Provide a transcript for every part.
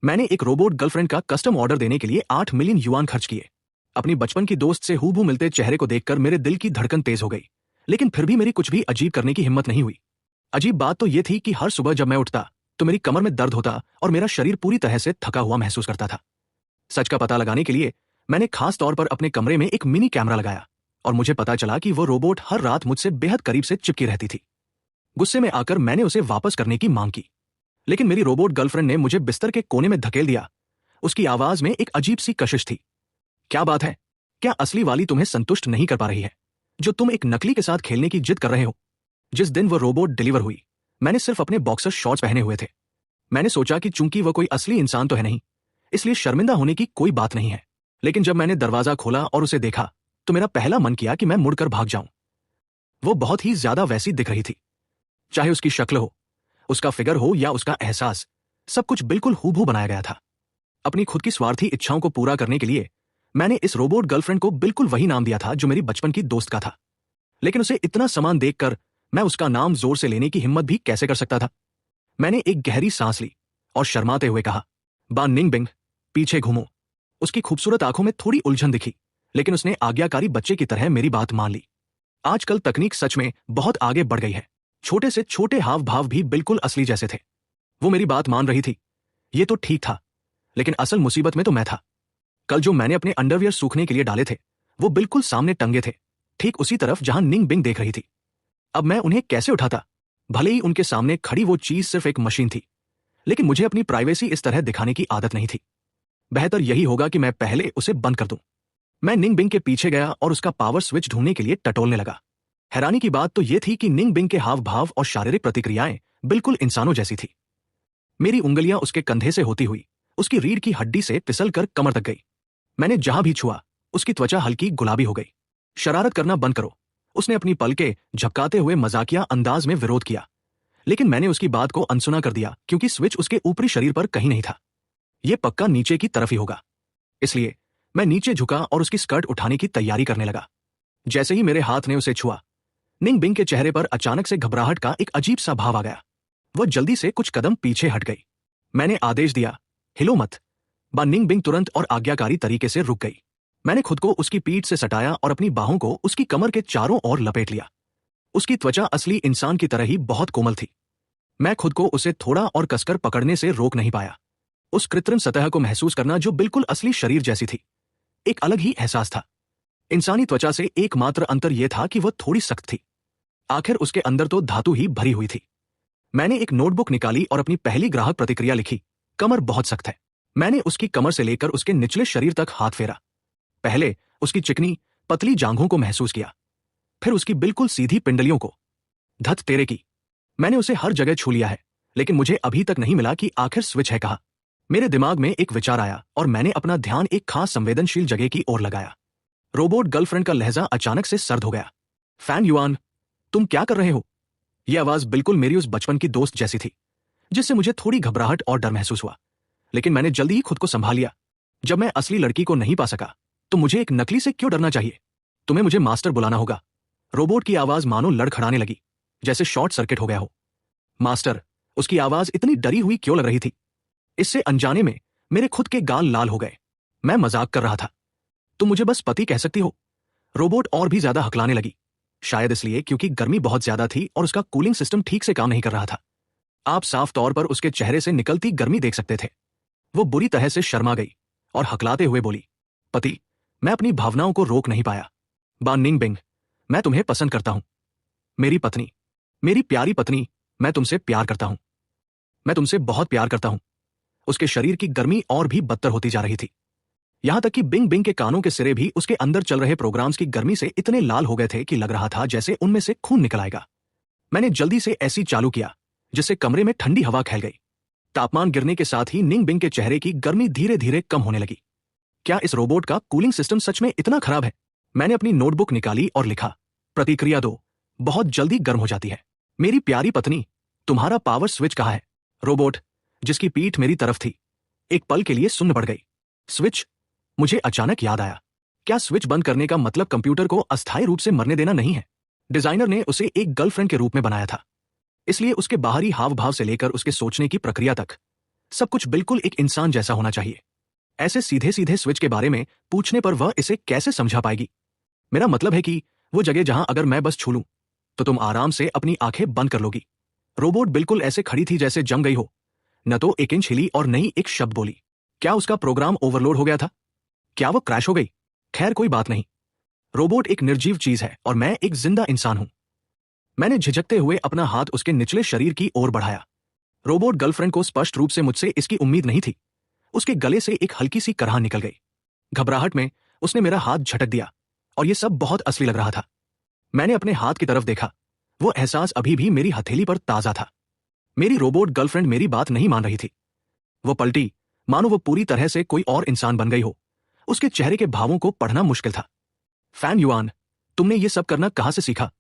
मैंने एक robot girlfriend का कस्टम ऑर्डर देने के लिए 8 मिलियन युआन खर्च किए। अपनी बचपन की दोस्त से हूबहू मिलते चेहरे को देखकर मेरे दिल की धड़कन तेज हो गई, लेकिन फिर भी मेरी कुछ भी अजीब करने की हिम्मत नहीं हुई। अजीब बात तो यह थी कि हर सुबह जब मैं उठता तो मेरी कमर में दर्द होता और मेरा शरीर पूरी तरह से थका हुआ महसूस करता था। सच का पता लगाने के लिए मैंने खास तौर पर अपने कमरे में एक मिनी कैमरा लगाया और मुझे पता चला कि वो रोबोट हर रात मुझसे बेहद करीब से चिपकी रहती थी। गुस्से में आकर मैंने उसे वापस करने की मांग की, लेकिन मेरी रोबोट गर्लफ्रेंड ने मुझे बिस्तर के कोने में धकेल दिया। उसकी आवाज में एक अजीब सी कशिश थी। क्या बात है? क्या असली वाली तुम्हें संतुष्ट नहीं कर पा रही है, जो तुम एक नकली के साथ खेलने की जिद कर रहे हो? जिस दिन वो रोबोट डिलीवर हुई, मैंने सिर्फ अपने बॉक्सर शॉर्ट्स पहने हुए थे। मैंने सोचा कि चूंकि वह कोई असली इंसान तो है नहीं, इसलिए शर्मिंदा होने की कोई बात नहीं है। लेकिन जब मैंने दरवाजा खोला और उसे देखा तो मेरा पहला मन किया कि मैं मुड़कर भाग जाऊं। वो बहुत ही ज्यादा वैसी दिख रही थी। चाहे उसकी शक्ल हो, उसका फिगर हो या उसका एहसास, सब कुछ बिल्कुल हूबहू बनाया गया था। अपनी खुद की स्वार्थी इच्छाओं को पूरा करने के लिए मैंने इस रोबोट गर्लफ्रेंड को बिल्कुल वही नाम दिया था जो मेरी बचपन की दोस्त का था। लेकिन उसे इतना समान देखकर मैं उसका नाम जोर से लेने की हिम्मत भी कैसे कर सकता था? मैंने एक गहरी सांस ली और शर्माते हुए कहा, बा निंगबिंग, पीछे घूमो। उसकी खूबसूरत आंखों में थोड़ी उलझन दिखी, लेकिन उसने आज्ञाकारी बच्चे की तरह मेरी बात मान ली। आजकल तकनीक सच में बहुत आगे बढ़ गई है। छोटे से छोटे हाव भाव भी बिल्कुल असली जैसे थे। वो मेरी बात मान रही थी, ये तो ठीक था, लेकिन असल मुसीबत में तो मैं था। कल जो मैंने अपने अंडरवियर सूखने के लिए डाले थे, वो बिल्कुल सामने टंगे थे, ठीक उसी तरफ जहां निंग बिंग देख रही थी। अब मैं उन्हें कैसे उठाता? भले ही उनके सामने खड़ी वो चीज सिर्फ एक मशीन थी, लेकिन मुझे अपनी प्राइवेसी इस तरह दिखाने की आदत नहीं थी। बेहतर यही होगा कि मैं पहले उसे बंद कर दूं। मैं निंग बिंग के पीछे गया और उसका पावर स्विच ढूंढने के लिए टटोलने लगा। हैरानी की बात तो यह थी कि निंग बिंग के हाव भाव और शारीरिक प्रतिक्रियाएं बिल्कुल इंसानों जैसी थी। मेरी उंगलियां उसके कंधे से होती हुई उसकी रीढ़ की हड्डी से फिसलकर कमर तक गई। मैंने जहां भी छुआ उसकी त्वचा हल्की गुलाबी हो गई। शरारत करना बंद करो, उसने अपनी पलकें झपकाते हुए मजाकिया अंदाज में विरोध किया, लेकिन मैंने उसकी बात को अनसुना कर दिया क्योंकि स्विच उसके ऊपरी शरीर पर कहीं नहीं था। यह पक्का नीचे की तरफ ही होगा। इसलिए मैं नीचे झुका और उसकी स्कर्ट उठाने की तैयारी करने लगा। जैसे ही मेरे हाथ ने उसे छुआ, निंग बिंग के चेहरे पर अचानक से घबराहट का एक अजीब सा भाव आ गया। वह जल्दी से कुछ कदम पीछे हट गई। मैंने आदेश दिया, हिलो मत। बा निंग बिंग तुरंत और आज्ञाकारी तरीके से रुक गई। मैंने खुद को उसकी पीठ से सटाया और अपनी बाहों को उसकी कमर के चारों ओर लपेट लिया। उसकी त्वचा असली इंसान की तरह ही बहुत कोमल थी। मैं खुद को उसे थोड़ा और कसकर पकड़ने से रोक नहीं पाया। उस कृत्रिम सतह को महसूस करना जो बिल्कुल असली शरीर जैसी थी, एक अलग ही एहसास था। इंसानी त्वचा से एकमात्र अंतर यह था कि वह थोड़ी सख्त थी। आखिर उसके अंदर तो धातु ही भरी हुई थी। मैंने एक नोटबुक निकाली और अपनी पहली ग्राहक प्रतिक्रिया लिखी, कमर बहुत सख्त है। मैंने उसकी कमर से लेकर उसके निचले शरीर तक हाथ फेरा। पहले उसकी चिकनी पतली जांघों को महसूस किया, फिर उसकी बिल्कुल सीधी पिंडलियों को। धत तेरे की! मैंने उसे हर जगह छू लिया है, लेकिन मुझे अभी तक नहीं मिला कि आखिर स्विच है कहां। मेरे दिमाग में एक विचार आया और मैंने अपना ध्यान एक खास संवेदनशील जगह की ओर लगाया। रोबोट गर्लफ्रेंड का लहजा अचानक से सर्द हो गया। फैन युआन, तुम क्या कर रहे हो? यह आवाज बिल्कुल मेरी उस बचपन की दोस्त जैसी थी, जिससे मुझे थोड़ी घबराहट और डर महसूस हुआ। लेकिन मैंने जल्दी ही खुद को संभाल लिया। जब मैं असली लड़की को नहीं पा सका तो मुझे एक नकली से क्यों डरना चाहिए? तुम्हें मुझे मास्टर बुलाना होगा। रोबोट की आवाज मानो लड़खड़ाने लगी, जैसे शॉर्ट सर्किट हो गया हो। मास्टर? उसकी आवाज इतनी डरी हुई क्यों लग रही थी? इससे अनजाने में मेरे खुद के गाल लाल हो गए। मैं मजाक कर रहा था। तुम मुझे बस पति कह सकती हो। रोबोट और भी ज्यादा हकलाने लगी, शायद इसलिए क्योंकि गर्मी बहुत ज्यादा थी और उसका कूलिंग सिस्टम ठीक से काम नहीं कर रहा था। आप साफ तौर पर उसके चेहरे से निकलती गर्मी देख सकते थे। वो बुरी तरह से शर्मा गई और हकलाते हुए बोली, पति, मैं अपनी भावनाओं को रोक नहीं पाया। बा निंग बिंग, मैं तुम्हें पसंद करता हूं। मेरी पत्नी, मेरी प्यारी पत्नी, मैं तुमसे प्यार करता हूं। मैं तुमसे बहुत प्यार करता हूं। उसके शरीर की गर्मी और भी बदतर होती जा रही थी। यहां तक कि बिंग बिंग के कानों के सिरे भी उसके अंदर चल रहे प्रोग्राम्स की गर्मी से इतने लाल हो गए थे कि लग रहा था जैसे उनमें से खून निकल आएगा। मैंने जल्दी से एसी चालू किया, जिससे कमरे में ठंडी हवा फैल गई। तापमान गिरने के साथ ही निंग बिंग के चेहरे की गर्मी धीरे धीरे कम होने लगी। क्या इस रोबोट का कूलिंग सिस्टम सच में इतना खराब है? मैंने अपनी नोटबुक निकाली और लिखा, प्रतिक्रिया 2, बहुत जल्दी गर्म हो जाती है। मेरी प्यारी पत्नी, तुम्हारा पावर स्विच कहाँ है? रोबोट, जिसकी पीठ मेरी तरफ थी, एक पल के लिए सुन्न पड़ गई। स्विच? मुझे अचानक याद आया, क्या स्विच बंद करने का मतलब कंप्यूटर को अस्थायी रूप से मरने देना नहीं है? डिजाइनर ने उसे एक गर्लफ्रेंड के रूप में बनाया था, इसलिए उसके बाहरी हाव भाव से लेकर उसके सोचने की प्रक्रिया तक सब कुछ बिल्कुल एक इंसान जैसा होना चाहिए। ऐसे सीधे सीधे स्विच के बारे में पूछने पर वह इसे कैसे समझा पाएगी? मेरा मतलब है कि वो जगह जहां अगर मैं बस छू लूं तो तुम आराम से अपनी आंखें बंद कर लोगी। रोबोट बिल्कुल ऐसे खड़ी थी जैसे जम गई हो, न तो एक इंच हिली और न ही एक शब्द बोली। क्या उसका प्रोग्राम ओवरलोड हो गया था? क्या वो क्रैश हो गई? खैर कोई बात नहीं। रोबोट एक निर्जीव चीज है और मैं एक जिंदा इंसान हूं। मैंने झिझकते हुए अपना हाथ उसके निचले शरीर की ओर बढ़ाया। रोबोट गर्लफ्रेंड को स्पष्ट रूप से मुझसे इसकी उम्मीद नहीं थी। उसके गले से एक हल्की सी कराह निकल गई। घबराहट में उसने मेरा हाथ झटक दिया और यह सब बहुत असली लग रहा था। मैंने अपने हाथ की तरफ देखा। वो एहसास अभी भी मेरी हथेली पर ताजा था। मेरी रोबोट गर्लफ्रेंड मेरी बात नहीं मान रही थी। वो पलटी, मानो वो पूरी तरह से कोई और इंसान बन गई हो। उसके चेहरे के भावों को पढ़ना मुश्किल था। फैन युआन, तुमने ये सब करना कहां से सीखा?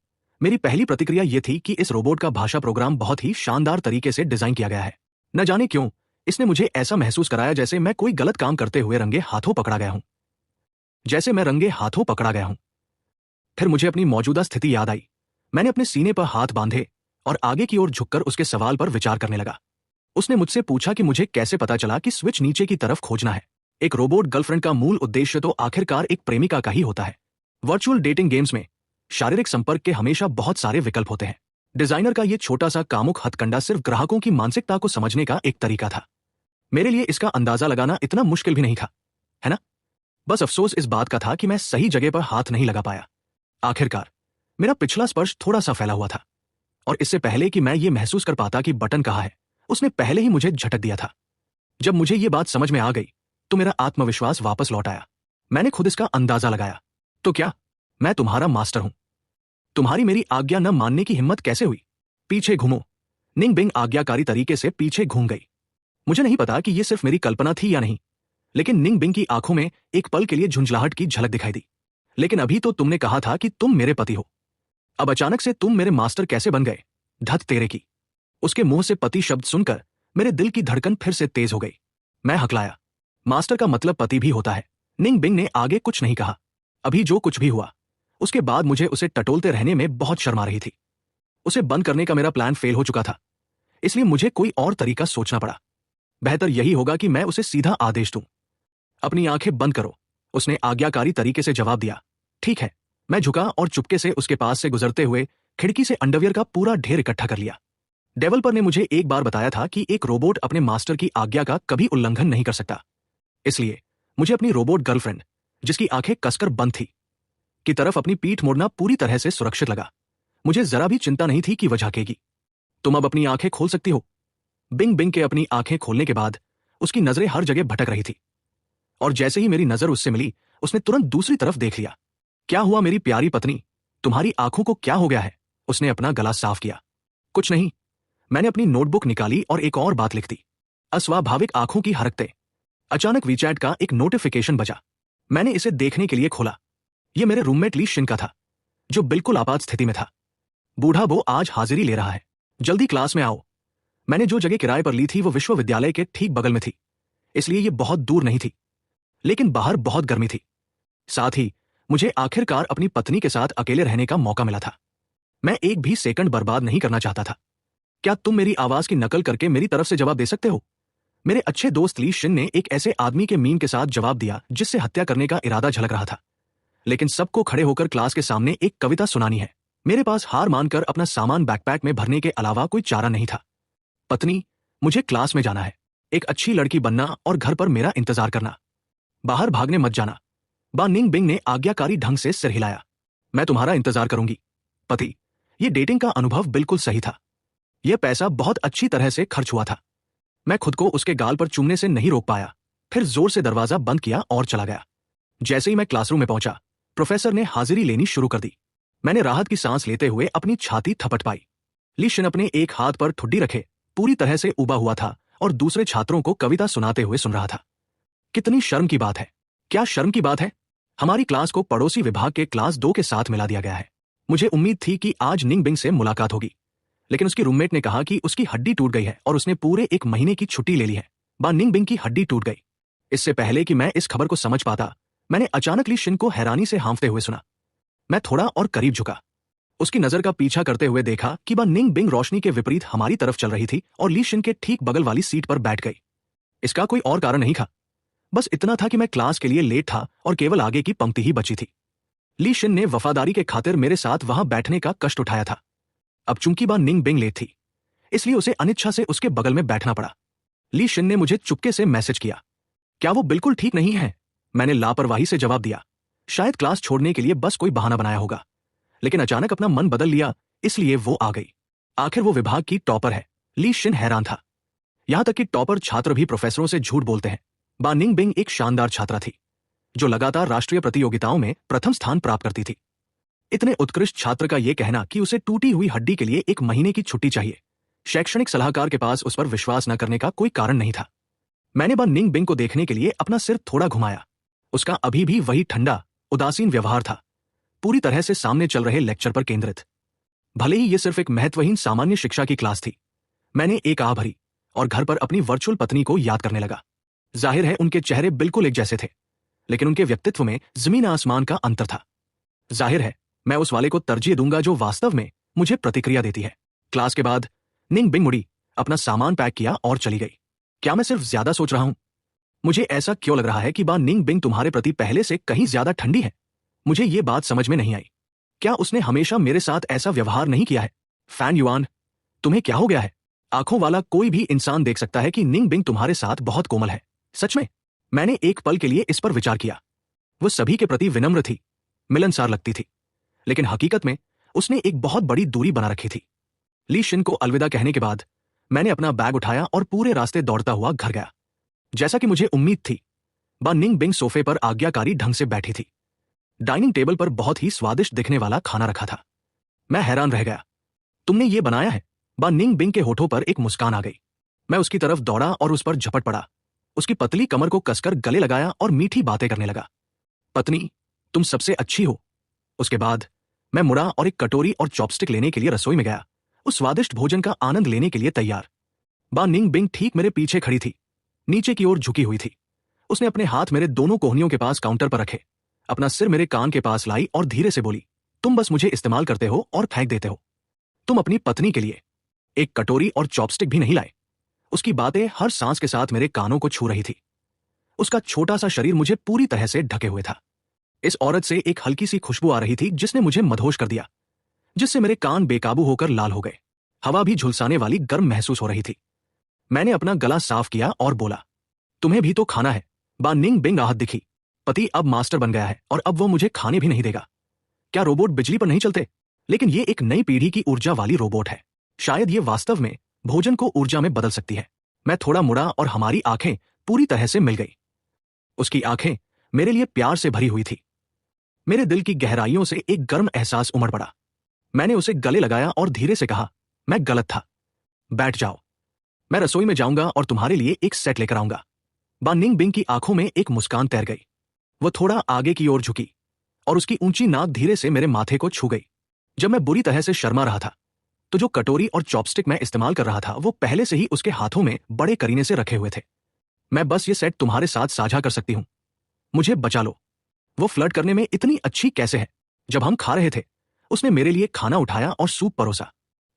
मेरी पहली प्रतिक्रिया ये थी कि इस रोबोट का भाषा प्रोग्राम बहुत ही शानदार तरीके से डिजाइन किया गया है। न जाने क्यों इसने मुझे ऐसा महसूस कराया जैसे मैं कोई गलत काम करते हुए रंगे हाथों पकड़ा गया हूं। जैसे मैं रंगे हाथों पकड़ा गया हूं। फिर मुझे अपनी मौजूदा स्थिति याद आई। मैंने अपने सीने पर हाथ बांधे और आगे की ओर झुककर उसके सवाल पर विचार करने लगा। उसने मुझसे पूछा कि मुझे कैसे पता चला कि स्विच नीचे की तरफ खोजना है। एक रोबोट गर्लफ्रेंड का मूल उद्देश्य तो आखिरकार एक प्रेमिका का ही होता है। वर्चुअल डेटिंग गेम्स में शारीरिक संपर्क के हमेशा बहुत सारे विकल्प होते हैं। डिजाइनर का यह छोटा सा कामुक हथकंडा सिर्फ ग्राहकों की मानसिकता को समझने का एक तरीका था। मेरे लिए इसका अंदाजा लगाना इतना मुश्किल भी नहीं था, है ना? बस अफसोस इस बात का था कि मैं सही जगह पर हाथ नहीं लगा पाया। आखिरकार मेरा पिछला स्पर्श थोड़ा सा फैला हुआ था और इससे पहले कि मैं ये महसूस कर पाता कि बटन कहाँ है, उसने पहले ही मुझे झटक दिया था। जब मुझे ये बात समझ में आ गई तो मेरा आत्मविश्वास वापस लौट आया। मैंने खुद इसका अंदाजा लगाया। तो क्या मैं तुम्हारा मास्टर हूं? तुम्हारी मेरी आज्ञा न मानने की हिम्मत कैसे हुई? पीछे घूमो। निंग बिंग आज्ञाकारी तरीके से पीछे घूम गई। मुझे नहीं पता कि यह सिर्फ मेरी कल्पना थी या नहीं, लेकिन निंग बिंग की आंखों में एक पल के लिए झुंझलाहट की झलक दिखाई दी। लेकिन अभी तो तुमने कहा था कि तुम मेरे पति हो। अब अचानक से तुम मेरे मास्टर कैसे बन गए? धत तेरे की। उसके मुंह से पति शब्द सुनकर मेरे दिल की धड़कन फिर से तेज हो गई। मैं हकलाया। मास्टर का मतलब पति भी होता है। निंग बिंग ने आगे कुछ नहीं कहा। अभी जो कुछ भी हुआ उसके बाद मुझे उसे टटोलते रहने में बहुत शर्म आ रही थी। उसे बंद करने का मेरा प्लान फेल हो चुका था, इसलिए मुझे कोई और तरीका सोचना पड़ा। बेहतर यही होगा कि मैं उसे सीधा आदेश दूं। अपनी आंखें बंद करो, उसने आज्ञाकारी तरीके से जवाब दिया। ठीक है। मैं झुका और चुपके से उसके पास से गुजरते हुए खिड़की से अंडरवियर का पूरा ढेर इकट्ठा कर लिया। डेवलपर ने मुझे एक बार बताया था कि एक रोबोट अपने मास्टर की आज्ञा का कभी उल्लंघन नहीं कर सकता। इसलिए मुझे अपनी रोबोट गर्लफ्रेंड, जिसकी आंखें कसकर बंद थी, की तरफ अपनी पीठ मोड़ना पूरी तरह से सुरक्षित लगा। मुझे जरा भी चिंता नहीं थी कि वह झाकेगी। तुम अब अपनी आंखें खोल सकती हो। बिंग बिंग के अपनी आंखें खोलने के बाद उसकी नजरें हर जगह भटक रही थी और जैसे ही मेरी नजर उससे मिली उसने तुरंत दूसरी तरफ देख लिया। क्या हुआ मेरी प्यारी पत्नी? तुम्हारी आंखों को क्या हो गया है? उसने अपना गला साफ किया। कुछ नहीं। मैंने अपनी नोटबुक निकाली और एक और बात लिख दी। अस्वाभाविक आंखों की हरकतें। अचानक वीचैट का एक नोटिफिकेशन बजा। मैंने इसे देखने के लिए खोला। यह मेरे रूममेट ली शिन का था, जो बिल्कुल आपात स्थिति में था। बूढ़ा वो आज हाजिरी ले रहा है। जल्दी क्लास में आओ। मैंने जो जगह किराए पर ली थी वो विश्वविद्यालय के ठीक बगल में थी, इसलिए यह बहुत दूर नहीं थी, लेकिन बाहर बहुत गर्मी थी। साथ ही मुझे आखिरकार अपनी पत्नी के साथ अकेले रहने का मौका मिला था। मैं एक भी सेकंड बर्बाद नहीं करना चाहता था। क्या तुम मेरी आवाज की नकल करके मेरी तरफ से जवाब दे सकते हो? मेरे अच्छे दोस्त ली शिन ने एक ऐसे आदमी के मीम के साथ जवाब दिया जिससे हत्या करने का इरादा झलक रहा था। लेकिन सबको खड़े होकर क्लास के सामने एक कविता सुनानी है। मेरे पास हार मानकर अपना सामान बैकपैक में भरने के अलावा कोई चारा नहीं था। पत्नी, मुझे क्लास में जाना है। एक अच्छी लड़की बनना और घर पर मेरा इंतजार करना। बाहर भागने मत जाना। बा निंग बिंग ने आज्ञाकारी ढंग से सिर हिलाया। मैं तुम्हारा इंतजार करूंगी। पति, यह डेटिंग का अनुभव बिल्कुल सही था। यह पैसा बहुत अच्छी तरह से खर्च हुआ था। मैं खुद को उसके गाल पर चूमने से नहीं रोक पाया, फिर जोर से दरवाजा बंद किया और चला गया। जैसे ही मैं क्लासरूम में पहुंचा, प्रोफेसर ने हाजिरी लेनी शुरू कर दी। मैंने राहत की सांस लेते हुए अपनी छाती थपट पाई। ली शिन अपने एक हाथ पर ठुड्डी रखे पूरी तरह से उबा हुआ था और दूसरे छात्रों को कविता सुनाते हुए सुन रहा था। कितनी शर्म की बात है। क्या शर्म की बात है? हमारी क्लास को पड़ोसी विभाग के क्लास 2 के साथ मिला दिया गया है। मुझे उम्मीद थी कि आज निंग बिंग से मुलाकात होगी, लेकिन उसकी रूममेट ने कहा कि उसकी हड्डी टूट गई है और उसने पूरे 1 महीने की छुट्टी ले ली है। बा निंग बिंग की हड्डी टूट गई। इससे पहले कि मैं इस खबर को समझ पाता, मैंने अचानक ली शिन को हैरानी से हाँफते हुए सुना। मैं थोड़ा और करीब झुका। उसकी नजर का पीछा करते हुए देखा कि बा निंग बिंग रोशनी के विपरीत हमारी तरफ चल रही थी और ली शिन के ठीक बगल वाली सीट पर बैठ गई। इसका कोई और कारण नहीं था, बस इतना था कि मैं क्लास के लिए लेट था और केवल आगे की पंक्ति ही बची थी। ली शिन ने वफादारी के खातिर मेरे साथ वहां बैठने का कष्ट उठाया था। अब चूंकि बा निंग बिंग लेट थी, इसलिए उसे अनिच्छा से उसके बगल में बैठना पड़ा। ली शिन ने मुझे चुपके से मैसेज किया, क्या वो बिल्कुल ठीक नहीं है? मैंने लापरवाही से जवाब दिया, शायद क्लास छोड़ने के लिए बस कोई बहाना बनाया होगा। लेकिन अचानक अपना मन बदल लिया, इसलिए वो आ गई। आखिर वो विभाग की टॉपर है। ली शिन हैरान था। यहां तक कि टॉपर छात्र भी प्रोफेसरों से झूठ बोलते हैं। बा निंग बिंग एक शानदार छात्रा थी, जो लगातार राष्ट्रीय प्रतियोगिताओं में प्रथम स्थान प्राप्त करती थी। इतने उत्कृष्ट छात्र का यह कहना कि उसे टूटी हुई हड्डी के लिए 1 महीने की छुट्टी चाहिए, शैक्षणिक सलाहकार के पास उस पर विश्वास न करने का कोई कारण नहीं था। मैंने बा निंग बिंग को देखने के लिए अपना सिर थोड़ा घुमाया। उसका अभी भी वही ठंडा, उदासीन व्यवहार था, पूरी तरह से सामने चल रहे लेक्चर पर केंद्रित। भले ही यह सिर्फ एक महत्वहीन सामान्य शिक्षा की क्लास थी, मैंने एक आह भरी और घर पर अपनी वर्चुअल पत्नी को याद करने लगा। जाहिर है उनके चेहरे बिल्कुल एक जैसे थे, लेकिन उनके व्यक्तित्व में जमीन आसमान का अंतर था। जाहिर है मैं उस वाले को तरजीह दूंगा जो वास्तव में मुझे प्रतिक्रिया देती है। क्लास के बाद निंग बिंग मुड़ी, अपना सामान पैक किया और चली गई। क्या मैं सिर्फ ज्यादा सोच रहा हूं? मुझे ऐसा क्यों लग रहा है कि बा निंग बिंग तुम्हारे प्रति पहले से कहीं ज्यादा ठंडी है? मुझे ये बात समझ में नहीं आई। क्या उसने हमेशा मेरे साथ ऐसा व्यवहार नहीं किया है? फैन युआन, तुम्हें क्या हो गया है? आंखों वाला कोई भी इंसान देख सकता है कि निंग बिंग तुम्हारे साथ बहुत कोमल है। सच में? मैंने एक पल के लिए इस पर विचार किया। वो सभी के प्रति विनम्र थी, मिलनसार लगती थी, लेकिन हकीकत में उसने एक बहुत बड़ी दूरी बना रखी थी। ली शिन को अलविदा कहने के बाद मैंने अपना बैग उठाया और पूरे रास्ते दौड़ता हुआ घर गया। जैसा कि मुझे उम्मीद थी, बा निंग बिंग सोफे पर आज्ञाकारी ढंग से बैठी थी। डाइनिंग टेबल पर बहुत ही स्वादिष्ट दिखने वाला खाना रखा था। मैं हैरान रह गया। तुमने ये बनाया है? बा निंग बिंग के होठों पर एक मुस्कान आ गई। मैं उसकी तरफ दौड़ा और उस पर झपट पड़ा, उसकी पतली कमर को कसकर गले लगाया और मीठी बातें करने लगा। पत्नी, तुम सबसे अच्छी हो। उसके बाद मैं मुड़ा और एक कटोरी और चॉपस्टिक लेने के लिए रसोई में गया, उस स्वादिष्ट भोजन का आनंद लेने के लिए तैयार। बा निंग बिंग ठीक मेरे पीछे खड़ी थी, नीचे की ओर झुकी हुई थी। उसने अपने हाथ मेरे दोनों कोहनियों के पास काउंटर पर रखे, अपना सिर मेरे कान के पास लाई और धीरे से बोली, तुम बस मुझे इस्तेमाल करते हो और फेंक देते हो। तुम अपनी पत्नी के लिए एक कटोरी और चॉपस्टिक भी नहीं लाए। उसकी बातें हर सांस के साथ मेरे कानों को छू रही थी। उसका छोटा सा शरीर मुझे पूरी तरह से ढके हुए था। इस औरत से एक हल्की सी खुशबू आ रही थी जिसने मुझे मदहोश कर दिया, जिससे मेरे कान बेकाबू होकर लाल हो गए। हवा भी झुलसाने वाली गर्म महसूस हो रही थी। मैंने अपना गला साफ किया और बोला, तुम्हें भी तो खाना है। बा निंग बिंग आहत दिखी। पति अब मास्टर बन गया है और अब वो मुझे खाने भी नहीं देगा। क्या रोबोट बिजली पर नहीं चलते? लेकिन ये एक नई पीढ़ी की ऊर्जा वाली रोबोट है। शायद ये वास्तव में भोजन को ऊर्जा में बदल सकती है। मैं थोड़ा मुड़ा और हमारी आंखें पूरी तरह से मिल गई। उसकी आंखें मेरे लिए प्यार से भरी हुई थी। मेरे दिल की गहराइयों से एक गर्म एहसास उमड़ पड़ा। मैंने उसे गले लगाया और धीरे से कहा, मैं गलत था। बैठ जाओ, मैं रसोई में जाऊंगा और तुम्हारे लिए एक सेट लेकर आऊंगा। बा निंग बिंग की आंखों में एक मुस्कान तैर गई। वो थोड़ा आगे की ओर झुकी और उसकी ऊंची नाक धीरे से मेरे माथे को छू गई। जब मैं बुरी तरह से शर्मा रहा था, तो जो कटोरी और चॉपस्टिक मैं इस्तेमाल कर रहा था वो पहले से ही उसके हाथों में बड़े करीने से रखे हुए थे। मैं बस ये सेट तुम्हारे साथ साझा कर सकती हूं, मुझे बचा लो। वो फ्लर्ट करने में इतनी अच्छी कैसे है? जब हम खा रहे थे, उसने मेरे लिए खाना उठाया और सूप परोसा।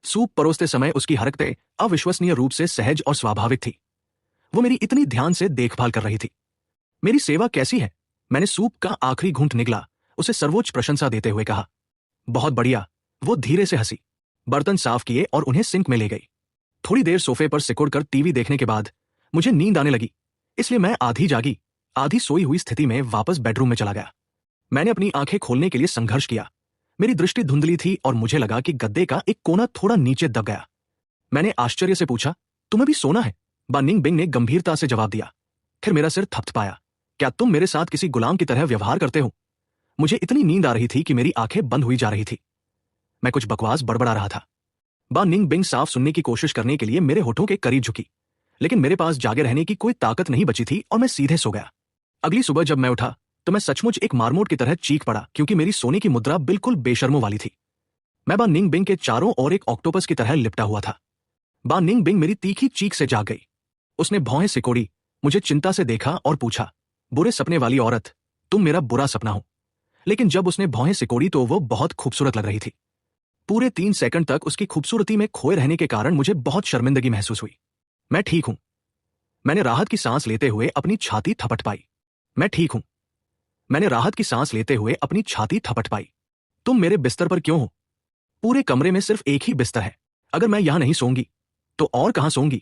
सूप परोसते समय उसकी हरकतें अविश्वसनीय रूप से सहज और स्वाभाविक थी। वो मेरी इतनी ध्यान से देखभाल कर रही थी। मेरी सेवा कैसी है? मैंने सूप का आखिरी घूंट निगला, उसे सर्वोच्च प्रशंसा देते हुए कहा। बहुत बढ़िया। वो धीरे से हंसी, बर्तन साफ किए और उन्हें सिंक में ले गई। थोड़ी देर सोफे पर सिकुड़कर टीवी देखने के बाद मुझे नींद आने लगी, इसलिए मैं आधी जागी आधी सोई हुई स्थिति में वापस बेडरूम में चला गया। मैंने अपनी आंखें खोलने के लिए संघर्ष किया। मेरी दृष्टि धुंधली थी और मुझे लगा कि गद्दे का एक कोना थोड़ा नीचे दब गया। मैंने आश्चर्य से पूछा, तुम्हें भी सोना है? बा निंग बिंग ने गंभीरता से जवाब दिया। फिर मेरा सिर थपथपाया। क्या तुम मेरे साथ किसी गुलाम की तरह व्यवहार करते हो? मुझे इतनी नींद आ रही थी कि मेरी आंखें बंद हुई जा रही थी। मैं कुछ बकवास बड़बड़ा रहा था। बा निंग बिंग साफ सुनने की कोशिश करने के लिए मेरे होठों के करीब झुकी, लेकिन मेरे पास जागे रहने की कोई ताकत नहीं बची थी और मैं सीधे सो गया। अगली सुबह जब मैं उठा तो मैं सचमुच एक मारमोट की तरह चीख पड़ा, क्योंकि मेरी सोने की मुद्रा बिल्कुल बेशर्मों वाली थी। मैं बा निंग बिंग के चारों ओर एक ऑक्टोपस की तरह लिपटा हुआ था। बा निंग बिंग मेरी तीखी चीख से जाग गई। उसने भौहें सिकोड़ी, मुझे चिंता से देखा और पूछा, बुरे सपने वाली औरत, तुम मेरा बुरा सपना हो। लेकिन जब उसने भौहें सिकोड़ी तो वो बहुत खूबसूरत लग रही थी। पूरे 3 सेकंड तक उसकी खूबसूरती में खोए रहने के कारण मुझे बहुत शर्मिंदगी महसूस हुई। मैं ठीक हूं, मैंने राहत की सांस लेते हुए अपनी छाती थपथ पाई। मैं ठीक हूं। मैंने राहत की सांस लेते हुए अपनी छाती थपथ पाई। तुम मेरे बिस्तर पर क्यों हो? पूरे कमरे में सिर्फ एक ही बिस्तर है। अगर मैं यहां नहीं सोऊंगी तो और कहां सोऊंगी?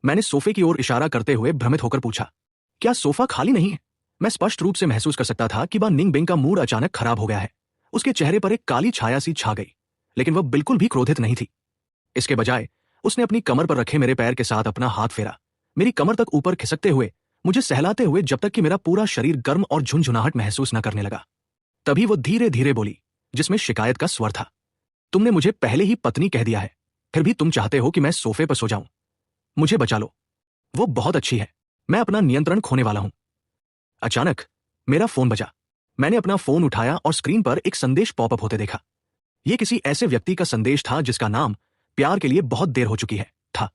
मैंने सोफे की ओर इशारा करते हुए भ्रमित होकर पूछा। क्या सोफा खाली नहीं है? मैं स्पष्ट रूप से महसूस कर सकता था कि बा निंग बिंग का मूड अचानक खराब हो गया है। उसके चेहरे पर एक काली छाया सी छा गई, लेकिन वह बिल्कुल भी क्रोधित नहीं थी। इसके बजाय उसने अपनी कमर पर रखे मेरे पैर के साथ अपना हाथ फेरा, मेरी कमर तक ऊपर खिसकते हुए, मुझे सहलाते हुए, जब तक कि मेरा पूरा शरीर गर्म और झुंझुनाहट महसूस न करने लगा। तभी वो धीरे धीरे बोली, जिसमें शिकायत का स्वर था। तुमने मुझे पहले ही पत्नी कह दिया है, फिर भी तुम चाहते हो कि मैं सोफे पर सो जाऊं। मुझे बचा लो। वो बहुत अच्छी है। मैं अपना नियंत्रण खोने वाला हूं। अचानक मेरा फोन बजा। मैंने अपना फोन उठाया और स्क्रीन पर एक संदेश पॉपअप होते देखा। यह किसी ऐसे व्यक्ति का संदेश था जिसका नाम प्यार के लिए बहुत देर हो चुकी है था।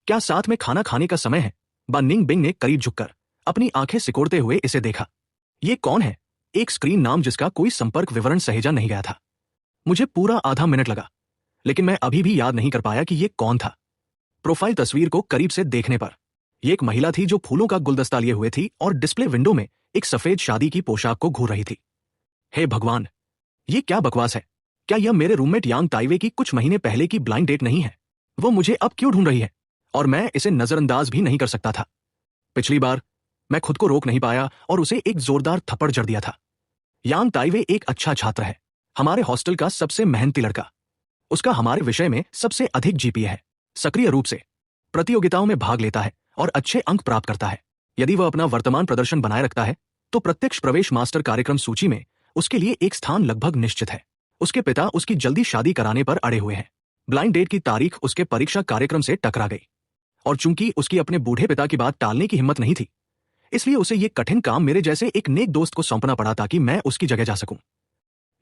क्या साथ में खाना खाने का समय है? बा निंग बिंग ने करीब झुककर अपनी आंखें सिकोड़ते हुए इसे देखा। ये कौन है? एक स्क्रीन नाम जिसका कोई संपर्क विवरण सहेजा नहीं गया था। मुझे पूरा आधा मिनट लगा, लेकिन मैं अभी भी याद नहीं कर पाया कि ये कौन था। प्रोफाइल तस्वीर को करीब से देखने पर यह एक महिला थी जो फूलों का गुलदस्ता लिए हुए थी और डिस्प्ले विंडो में एक सफेद शादी की पोशाक को घूर रही थी। हे भगवान, ये क्या बकवास है? क्या यह मेरे रूममेट यांग ताइवे की कुछ महीने पहले की ब्लाइंड डेट नहीं है? वो मुझे अब क्यों ढूंढ रही है और मैं इसे नजरअंदाज भी नहीं कर सकता था। पिछली बार मैं खुद को रोक नहीं पाया और उसे एक जोरदार थप्पड़ जड़ दिया था। यांग ताइवे एक अच्छा छात्र है, हमारे हॉस्टल का सबसे मेहनती लड़का। उसका हमारे विषय में सबसे अधिक जीपीए है। सक्रिय रूप से प्रतियोगिताओं में भाग लेता है और अच्छे अंक प्राप्त करता है। यदि वह अपना वर्तमान प्रदर्शन बनाए रखता है तो प्रत्यक्ष प्रवेश मास्टर कार्यक्रम सूची में उसके लिए एक स्थान लगभग निश्चित है। उसके पिता उसकी जल्दी शादी कराने पर अड़े हुए हैं। ब्लाइंड डेट की तारीख उसके परीक्षा कार्यक्रम से टकरा गई और चूंकि उसकी अपने बूढ़े पिता की बात टालने की हिम्मत नहीं थी, इसलिए उसे यह कठिन काम मेरे जैसे एक नेक दोस्त को सौंपना पड़ा ताकि मैं उसकी जगह जा सकूं।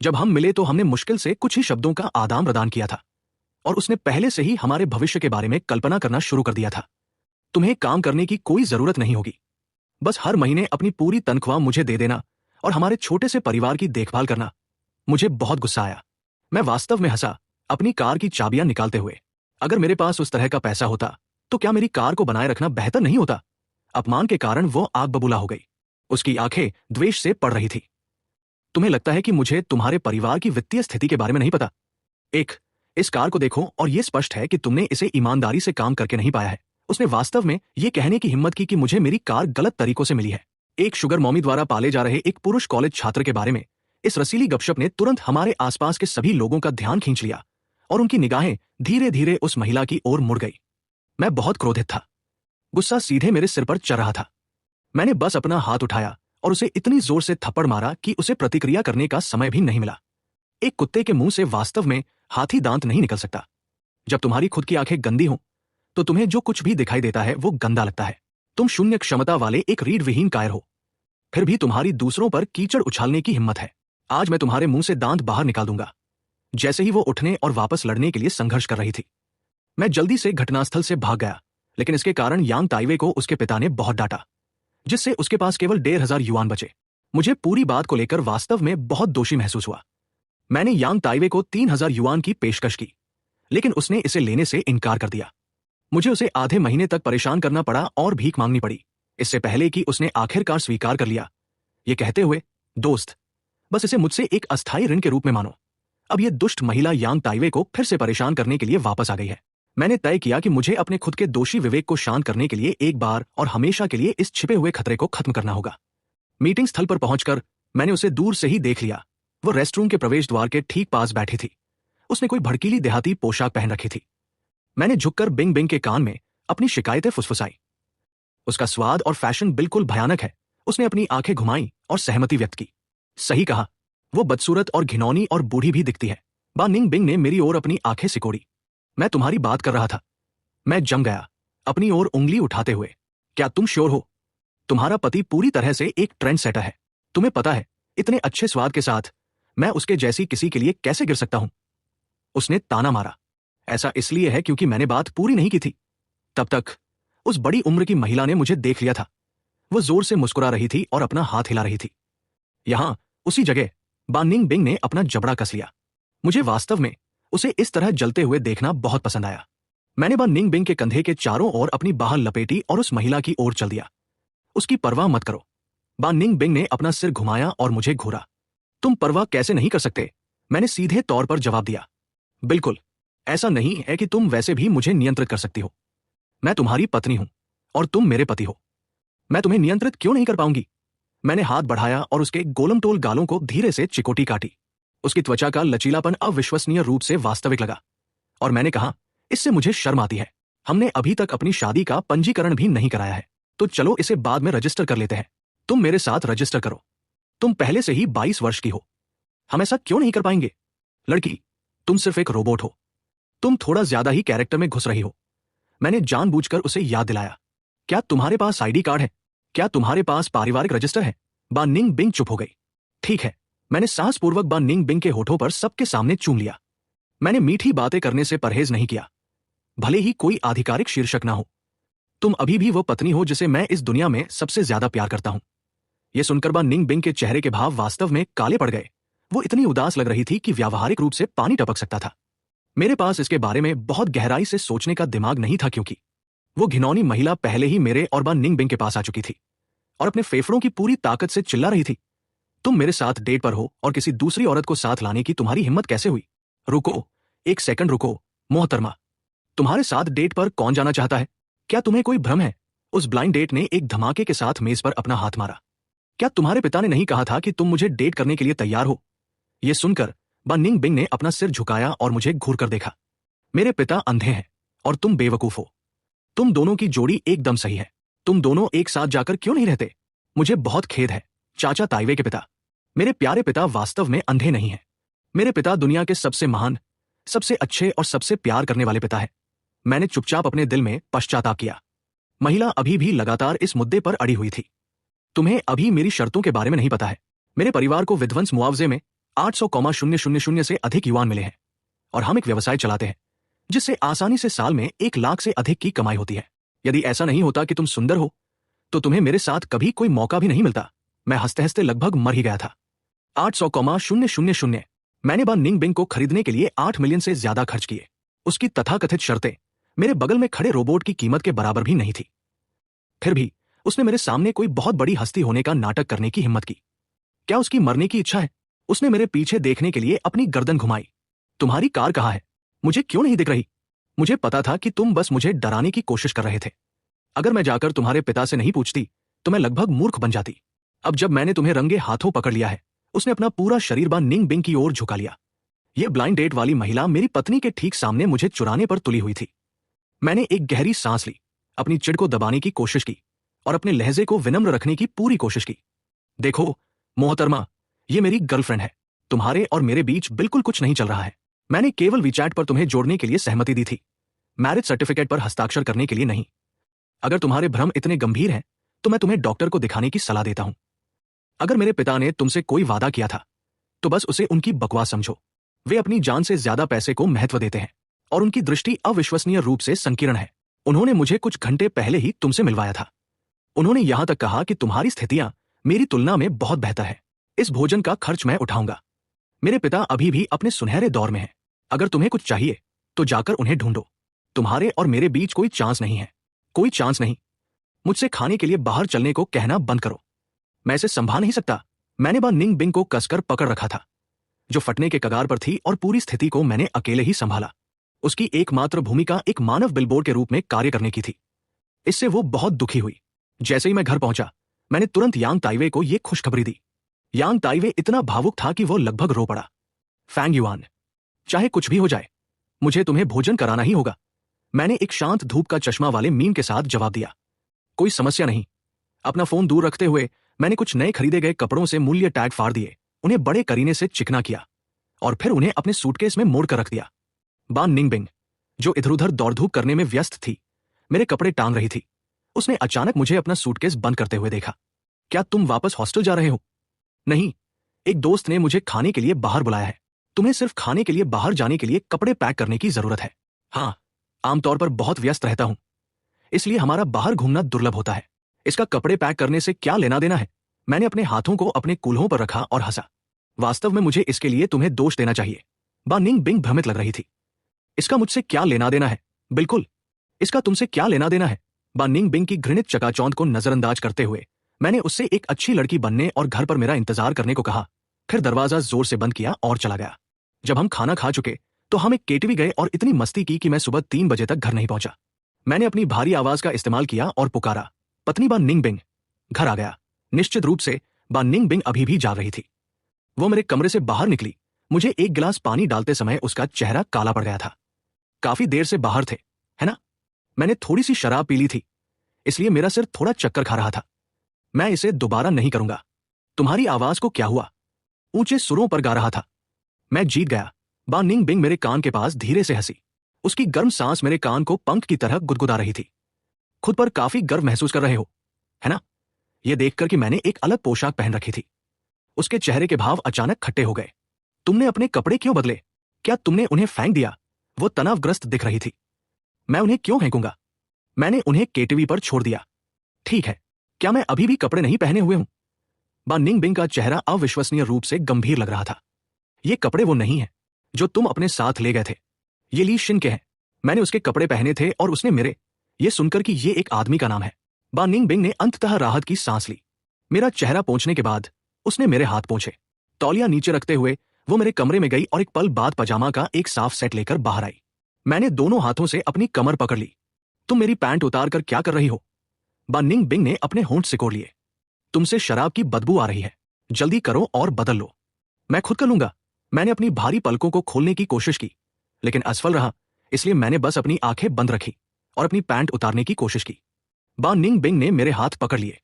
जब हम मिले तो हमने मुश्किल से कुछ ही शब्दों का आदान प्रदान किया था और उसने पहले से ही हमारे भविष्य के बारे में कल्पना करना शुरू कर दिया था। तुम्हें काम करने की कोई जरूरत नहीं होगी, बस हर महीने अपनी पूरी तनख्वाह मुझे दे देना और हमारे छोटे से परिवार की देखभाल करना। मुझे बहुत गुस्सा आया। मैं वास्तव में हंसा, अपनी कार की चाबियां निकालते हुए। अगर मेरे पास उस तरह का पैसा होता तो क्या मेरी कार को बनाए रखना बेहतर नहीं होता? अपमान के कारण वो आग बबूला हो गई। उसकी आंखें द्वेष से पड़ रही थी। तुम्हें लगता है कि मुझे तुम्हारे परिवार की वित्तीय स्थिति के बारे में नहीं पता? इस कार को देखो और यह स्पष्ट है कि तुमने इसे ईमानदारी से काम करके नहीं पाया है। उसने वास्तव में यह कहने की हिम्मत की कि मुझे मेरी कार गलत तरीकों से मिली है। एक शुगर मॉमी द्वारा पाले जा रहे एक पुरुष कॉलेज छात्र के बारे में इस रसीली गपशप ने तुरंत हमारे आसपास के सभी लोगों का ध्यान खींच लिया और उनकी निगाहें धीरे धीरे उस महिला की ओर मुड़ गई। मैं बहुत क्रोधित था। गुस्सा सीधे मेरे सिर पर चढ़ रहा था। मैंने बस अपना हाथ उठाया और उसे इतनी जोर से थप्पड़ मारा कि उसे प्रतिक्रिया करने का समय भी नहीं मिला। एक कुत्ते के मुंह से वास्तव में हाथी दांत नहीं निकल सकता। जब तुम्हारी खुद की आंखें गंदी हों तो तुम्हें जो कुछ भी दिखाई देता है वो गंदा लगता है। तुम शून्य क्षमता वाले एक रीढ़ विहीन कायर हो, फिर भी तुम्हारी दूसरों पर कीचड़ उछालने की हिम्मत है। आज मैं तुम्हारे मुंह से दांत बाहर निकाल दूंगा। जैसे ही वो उठने और वापस लड़ने के लिए संघर्ष कर रही थी, मैं जल्दी से घटनास्थल से भाग गया, लेकिन इसके कारण यांग ताइवे को उसके पिता ने बहुत डांटा, जिससे उसके पास केवल 1500 युआन बचे। मुझे पूरी बात को लेकर वास्तव में बहुत दोषी महसूस हुआ। मैंने यांग ताइवे को 3000 युआन की पेशकश की, लेकिन उसने इसे लेने से इनकार कर दिया। मुझे उसे आधे महीने तक परेशान करना पड़ा और भीख मांगनी पड़ी, इससे पहले कि उसने आखिरकार स्वीकार कर लिया, ये कहते हुए, दोस्त, बस इसे मुझसे एक अस्थायी ऋण के रूप में मानो। अब यह दुष्ट महिला यांग ताइवे को फिर से परेशान करने के लिए वापस आ गई है। मैंने तय किया कि मुझे अपने खुद के दोषी विवेक को शांत करने के लिए एक बार और हमेशा के लिए इस छिपे हुए खतरे को खत्म करना होगा। मीटिंग स्थल पर पहुंचकर मैंने उसे दूर से ही देख लिया। वो रेस्टरूम के प्रवेश द्वार के ठीक पास बैठी थी। उसने कोई भड़कीली देहाती पोशाक पहन रखी थी। मैंने झुककर बिंग बिंग के कान में अपनी शिकायतें फुसफुसाई। उसका स्वाद और फैशन बिल्कुल भयानक है। उसने अपनी आंखें घुमाई और सहमति व्यक्त की। सही कहा, वो बदसूरत और घिनौनी और बूढ़ी भी दिखती है। बा निंग बिंग ने मेरी ओर अपनी आंखें सिकोड़ी। मैं तुम्हारी बात कर रहा था। मैं जम गया, अपनी ओर उंगली उठाते हुए। क्या तुम श्योर हो? तुम्हारा पति पूरी तरह से एक ट्रेंड सेटर है। तुम्हें पता है, इतने अच्छे स्वाद के साथ मैं उसके जैसी किसी के लिए कैसे गिर सकता हूं? उसने ताना मारा। ऐसा इसलिए है क्योंकि मैंने बात पूरी नहीं की थी। तब तक उस बड़ी उम्र की महिला ने मुझे देख लिया था। वो जोर से मुस्कुरा रही थी और अपना हाथ हिला रही थी। यहां उसी जगह बा निंग बिंग ने अपना जबड़ा कस लिया। मुझे वास्तव में उसे इस तरह जलते हुए देखना बहुत पसंद आया। मैंने बा निंग बिंग के कंधे के चारों ओर अपनी बाह लपेटी और उस महिला की ओर चल दिया। उसकी परवाह मत करो। बा निंग बिंग ने अपना सिर घुमाया और मुझे घूरा। तुम परवाह कैसे नहीं कर सकते? मैंने सीधे तौर पर जवाब दिया। बिल्कुल, ऐसा नहीं है कि तुम वैसे भी मुझे नियंत्रित कर सकती हो। मैं तुम्हारी पत्नी हूं और तुम मेरे पति हो। मैं तुम्हें नियंत्रित क्यों नहीं कर पाऊंगी? मैंने हाथ बढ़ाया और उसके गोलमटोल गालों को धीरे से चिकोटी काटी। उसकी त्वचा का लचीलापन अविश्वसनीय रूप से वास्तविक लगा और मैंने कहा, इससे मुझे शर्म आती है। हमने अभी तक अपनी शादी का पंजीकरण भी नहीं कराया है, तो चलो इसे बाद में रजिस्टर कर लेते हैं। तुम मेरे साथ रजिस्टर करो। तुम पहले से ही 22 वर्ष की हो। हम ऐसा क्यों नहीं कर पाएंगे? लड़की, तुम सिर्फ एक रोबोट हो। तुम थोड़ा ज्यादा ही कैरेक्टर में घुस रही हो। मैंने जानबूझकर उसे याद दिलाया। क्या तुम्हारे पास आईडी कार्ड है? क्या तुम्हारे पास पारिवारिक रजिस्टर है? बा निंग बिंग चुप हो गई। ठीक है, मैंने साहसपूर्वक बा निंग बिंग के होठों पर सबके सामने चूम लिया। मैंने मीठी बातें करने से परहेज नहीं किया, भले ही कोई आधिकारिक शीर्षक ना हो। तुम अभी भी वो पत्नी हो जिसे मैं इस दुनिया में सबसे ज्यादा प्यार करता हूं। यह सुनकर बा निंग बिंग के चेहरे के भाव वास्तव में काले पड़ गए। वो इतनी उदास लग रही थी कि व्यावहारिक रूप से पानी टपक सकता था। मेरे पास इसके बारे में बहुत गहराई से सोचने का दिमाग नहीं था, क्योंकि वो घिनौनी महिला पहले ही मेरे और बा निंग बिंग के पास आ चुकी थी और अपने फेफड़ों की पूरी ताकत से चिल्ला रही थी। तुम मेरे साथ डेट पर हो और किसी दूसरी औरत को साथ लाने की तुम्हारी हिम्मत कैसे हुई? रुको, एक सेकंड रुको मोहतरमा। तुम्हारे साथ डेट पर कौन जाना चाहता है? क्या तुम्हें कोई भ्रम है? उस ब्लाइंड डेट ने एक धमाके के साथ मेज पर अपना हाथ मारा। क्या तुम्हारे पिता ने नहीं कहा था कि तुम मुझे डेट करने के लिए तैयार हो? यह सुनकर बा निंग बिंग ने अपना सिर झुकाया और मुझे घूर कर देखा। मेरे पिता अंधे हैं और तुम बेवकूफ हो। तुम दोनों की जोड़ी एकदम सही है। तुम दोनों एक साथ जाकर क्यों नहीं रहते? मुझे बहुत खेद है चाचा ताइवे के पिता। मेरे प्यारे पिता वास्तव में अंधे नहीं हैं। मेरे पिता दुनिया के सबसे महान, सबसे अच्छे और सबसे प्यार करने वाले पिता है। मैंने चुपचाप अपने दिल में पश्चाताप किया। महिला अभी भी लगातार इस मुद्दे पर अड़ी हुई थी। तुम्हें अभी मेरी शर्तों के बारे में नहीं पता है। मेरे परिवार को विध्वंस मुआवजे में 800,000 से अधिक युआन मिले हैं और हम एक व्यवसाय चलाते हैं जिससे आसानी से साल में 1 लाख से अधिक की कमाई होती है। यदि ऐसा नहीं होता कि तुम सुंदर हो तो तुम्हें मेरे साथ कभी कोई मौका भी नहीं मिलता। मैं हंसते हंसते लगभग मर ही गया था। 800,000। मैंने बा निंग बिंग को खरीदने के लिए 8 मिलियन से ज्यादा खर्च किए। उसकी तथाकथित शर्तें मेरे बगल में खड़े रोबोट की कीमत के बराबर भी नहीं थी। फिर भी उसने मेरे सामने कोई बहुत बड़ी हस्ती होने का नाटक करने की हिम्मत की। क्या उसकी मरने की इच्छा है? उसने मेरे पीछे देखने के लिए अपनी गर्दन घुमाई। तुम्हारी कार कहाँ है? मुझे क्यों नहीं दिख रही? मुझे पता था कि तुम बस मुझे डराने की कोशिश कर रहे थे। अगर मैं जाकर तुम्हारे पिता से नहीं पूछती तो मैं लगभग मूर्ख बन जाती। अब जब मैंने तुम्हें रंगे हाथों पकड़ लिया है, उसने अपना पूरा शरीर बा निंग बिंग की ओर झुका लिया। यह ब्लाइंड डेट वाली महिला मेरी पत्नी के ठीक सामने मुझे चुराने पर तुली हुई थी। मैंने एक गहरी सांस ली, अपनी चिढ़ को दबाने की कोशिश की और अपने लहजे को विनम्र रखने की पूरी कोशिश की। देखो मोहतरमा, ये मेरी गर्लफ्रेंड है। तुम्हारे और मेरे बीच बिल्कुल कुछ नहीं चल रहा है। मैंने केवल वीचैट पर तुम्हें जोड़ने के लिए सहमति दी थी, मैरिज सर्टिफिकेट पर हस्ताक्षर करने के लिए नहीं। अगर तुम्हारे भ्रम इतने गंभीर हैं तो मैं तुम्हें डॉक्टर को दिखाने की सलाह देता हूं। अगर मेरे पिता ने तुमसे कोई वादा किया था तो बस उसे उनकी बकवास समझो। वे अपनी जान से ज्यादा पैसे को महत्व देते हैं और उनकी दृष्टि अविश्वसनीय रूप से संकीर्ण है। उन्होंने मुझे कुछ घंटे पहले ही तुमसे मिलवाया था। उन्होंने यहां तक कहा कि तुम्हारी स्थितियां मेरी तुलना में बहुत बेहतर है। इस भोजन का खर्च मैं उठाऊंगा। मेरे पिता अभी भी अपने सुनहरे दौर में हैं। अगर तुम्हें कुछ चाहिए तो जाकर उन्हें ढूंढो। तुम्हारे और मेरे बीच कोई चांस नहीं है, कोई चांस नहीं। मुझसे खाने के लिए बाहर चलने को कहना बंद करो। मैं इसे संभाल नहीं सकता। मैंने बा निंग बिंग को कसकर पकड़ रखा था, जो फटने के कगार पर थी, और पूरी स्थिति को मैंने अकेले ही संभाला। उसकी एकमात्र भूमिका एक मानव बिलबोर्ड के रूप में कार्य करने की थी। इससे वो बहुत दुखी हुई। जैसे ही मैं घर पहुंचा, मैंने तुरंत यांग ताइवे को यह खुशखबरी दी। यांग ताइवे इतना भावुक था कि वो लगभग रो पड़ा। फैंग युआन, चाहे कुछ भी हो जाए, मुझे तुम्हें भोजन कराना ही होगा। मैंने एक शांत धूप का चश्मा वाले मीम के साथ जवाब दिया। कोई समस्या नहीं। अपना फोन दूर रखते हुए मैंने कुछ नए खरीदे गए कपड़ों से मूल्य टैग फाड़ दिए, उन्हें बड़े करीने से चिकना किया और फिर उन्हें अपने सूटकेस में मोड़ कर रख दिया। बान निंग बिंग, जो इधर उधर दौड़ धूप करने में व्यस्त थी, मेरे कपड़े टांग रही थी। उसने अचानक मुझे अपना सूटकेस बंद करते हुए देखा। क्या तुम वापस हॉस्टल जा रहे हो? नहीं, एक दोस्त ने मुझे खाने के लिए बाहर बुलाया है। तुम्हें सिर्फ खाने के लिए बाहर जाने के लिए कपड़े पैक करने की जरूरत है। हाँ, आमतौर पर बहुत व्यस्त रहता हूं, इसलिए हमारा बाहर घूमना दुर्लभ होता है। इसका कपड़े पैक करने से क्या लेना देना है? मैंने अपने हाथों को अपने कूल्हों पर रखा और हंसा। वास्तव में मुझे इसके लिए तुम्हें दोष देना चाहिए। बा निंग बिंग भ्रमित लग रही थी। इसका मुझसे क्या लेना देना है? बिल्कुल, इसका तुमसे क्या लेना देना है? बान निंग बिंग की घृणित चकाचौंध को नजरअंदाज करते हुए मैंने उससे एक अच्छी लड़की बनने और घर पर मेरा इंतजार करने को कहा। फिर दरवाजा जोर से बंद किया और चला गया। जब हम खाना खा चुके तो हम एक केटवी गए और इतनी मस्ती की कि मैं सुबह 3 बजे तक घर नहीं पहुंचा। मैंने अपनी भारी आवाज का इस्तेमाल किया और पुकारा, पत्नी बान निंग बिंग। घर आ गया। निश्चित रूप से बान निंग बिंग अभी भी जाग रही थी। वो मेरे कमरे से बाहर निकली। मुझे एक गिलास पानी डालते समय उसका चेहरा काला पड़ गया था। काफी देर से बाहर थे, है ना? मैंने थोड़ी सी शराब पी ली थी, इसलिए मेरा सिर थोड़ा चक्कर खा रहा था। मैं इसे दोबारा नहीं करूंगा। तुम्हारी आवाज को क्या हुआ? ऊंचे सुरों पर गा रहा था। मैं जीत गया। बान निंग बिंग मेरे कान के पास धीरे से हंसी। उसकी गर्म सांस मेरे कान को पंख की तरह गुदगुदा रही थी। खुद पर काफी गर्व महसूस कर रहे हो, है ना? यह देखकर कि मैंने एक अलग पोशाक पहन रखी थी। उसके चेहरे के भाव अचानक खट्टे हो गए। तुमने अपने कपड़े क्यों बदले? क्या तुमने उन्हें फेंक दिया? वो तनावग्रस्त दिख रही थी। मैं उन्हें क्यों फेंकूंगा? मैंने उन्हें केटीवी पर छोड़ दिया। ठीक है, क्या मैं अभी भी कपड़े नहीं पहने हुए हूं? बान निंग बिंग का चेहरा अविश्वसनीय रूप से गंभीर लग रहा था। ये कपड़े वो नहीं है जो तुम अपने साथ ले गए थे। ये ली शिन के हैं। मैंने उसके कपड़े पहने थे और उसने मेरे। ये सुनकर कि ये एक आदमी का नाम है, बान निंग बिंग ने अंततः राहत की सांस ली। मेरा चेहरा पोंछने के बाद उसने मेरे हाथ पोंछे। तौलिया नीचे रखते हुए वो मेरे कमरे में गई और एक पल बाद पजामा का एक साफ सेट लेकर बाहर आई। मैंने दोनों हाथों से अपनी कमर पकड़ ली। तुम मेरी पैंट उतार कर क्या कर रही हो? बान निंग बिंग ने अपने होंठ सिकोड़ लिए। तुमसे शराब की बदबू आ रही है। जल्दी करो और बदल लो। मैं खुद कर लूंगा। मैंने अपनी भारी पलकों को खोलने की कोशिश की, लेकिन असफल रहा, इसलिए मैंने बस अपनी आंखें बंद रखी और अपनी पैंट उतारने की कोशिश की। बान निंग बिंग ने मेरे हाथ पकड़ लिए।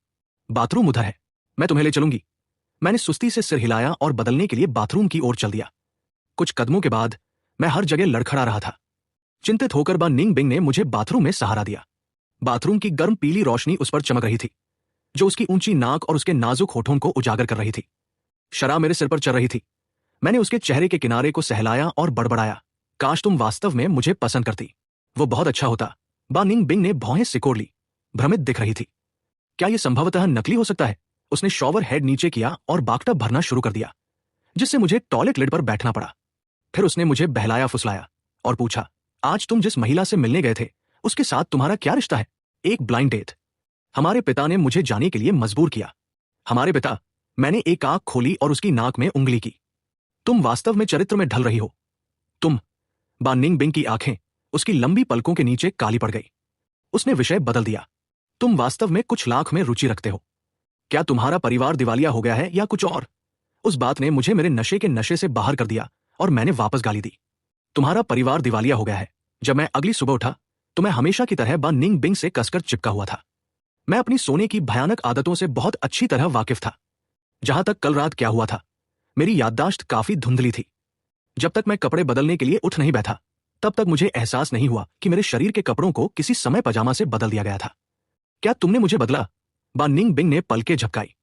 बाथरूम उधर है, मैं तुम्हें ले चलूंगी। मैंने सुस्ती से सिर हिलाया और बदलने के लिए बाथरूम की ओर चल दिया। कुछ कदमों के बाद मैं हर जगह लड़खड़ा रहा था। चिंतित होकर बान निंग बिंग ने मुझे बाथरूम में सहारा दिया। बाथरूम की गर्म पीली रोशनी उस पर चमक रही थी, जो उसकी ऊंची नाक और उसके नाजुक होठों को उजागर कर रही थी। शराब मेरे सिर पर चल रही थी। मैंने उसके चेहरे के किनारे को सहलाया और बड़बड़ाया, काश तुम वास्तव में मुझे पसंद करती। वो बहुत अच्छा होता। बान निंग बिंग ने भौहें सिकोड़ ली, भ्रमित दिख रही थी। क्या यह संभवतः नकली हो सकता है? उसने शॉवर हेड नीचे किया और बाथटब भरना शुरू कर दिया, जिससे मुझे टॉयलेट लिड पर बैठना पड़ा। फिर उसने मुझे बहलाया फुसलाया और पूछा, आज तुम जिस महिला से मिलने गए थे उसके साथ तुम्हारा क्या रिश्ता है? एक ब्लाइंड डेट। हमारे पिता ने मुझे जाने के लिए मजबूर किया। हमारे पिता? मैंने एक आंख खोली और उसकी नाक में उंगली की। तुम वास्तव में चरित्र में ढल रही हो। तुम। बान निंग बिंग की आंखें उसकी लंबी पलकों के नीचे काली पड़ गई। उसने विषय बदल दिया। तुम वास्तव में कुछ लाख में रुचि रखते हो। क्या तुम्हारा परिवार दिवालिया हो गया है या कुछ और? उस बात ने मुझे मेरे नशे के नशे से बाहर कर दिया और मैंने वापस गाली दी। तुम्हारा परिवार दिवालिया हो गया है। जब मैं अगली सुबह उठा तो मैं हमेशा की तरह बान निंग बिंग से कसकर चिपका हुआ था। मैं अपनी सोने की भयानक आदतों से बहुत अच्छी तरह वाकिफ था। जहां तक कल रात क्या हुआ था, मेरी याददाश्त काफी धुंधली थी। जब तक मैं कपड़े बदलने के लिए उठ नहीं बैठा, तब तक मुझे एहसास नहीं हुआ कि मेरे शरीर के कपड़ों को किसी समय पजामा से बदल दिया गया था। क्या तुमने मुझे बदला? बान निंग बिंग ने पलकें झपकाई।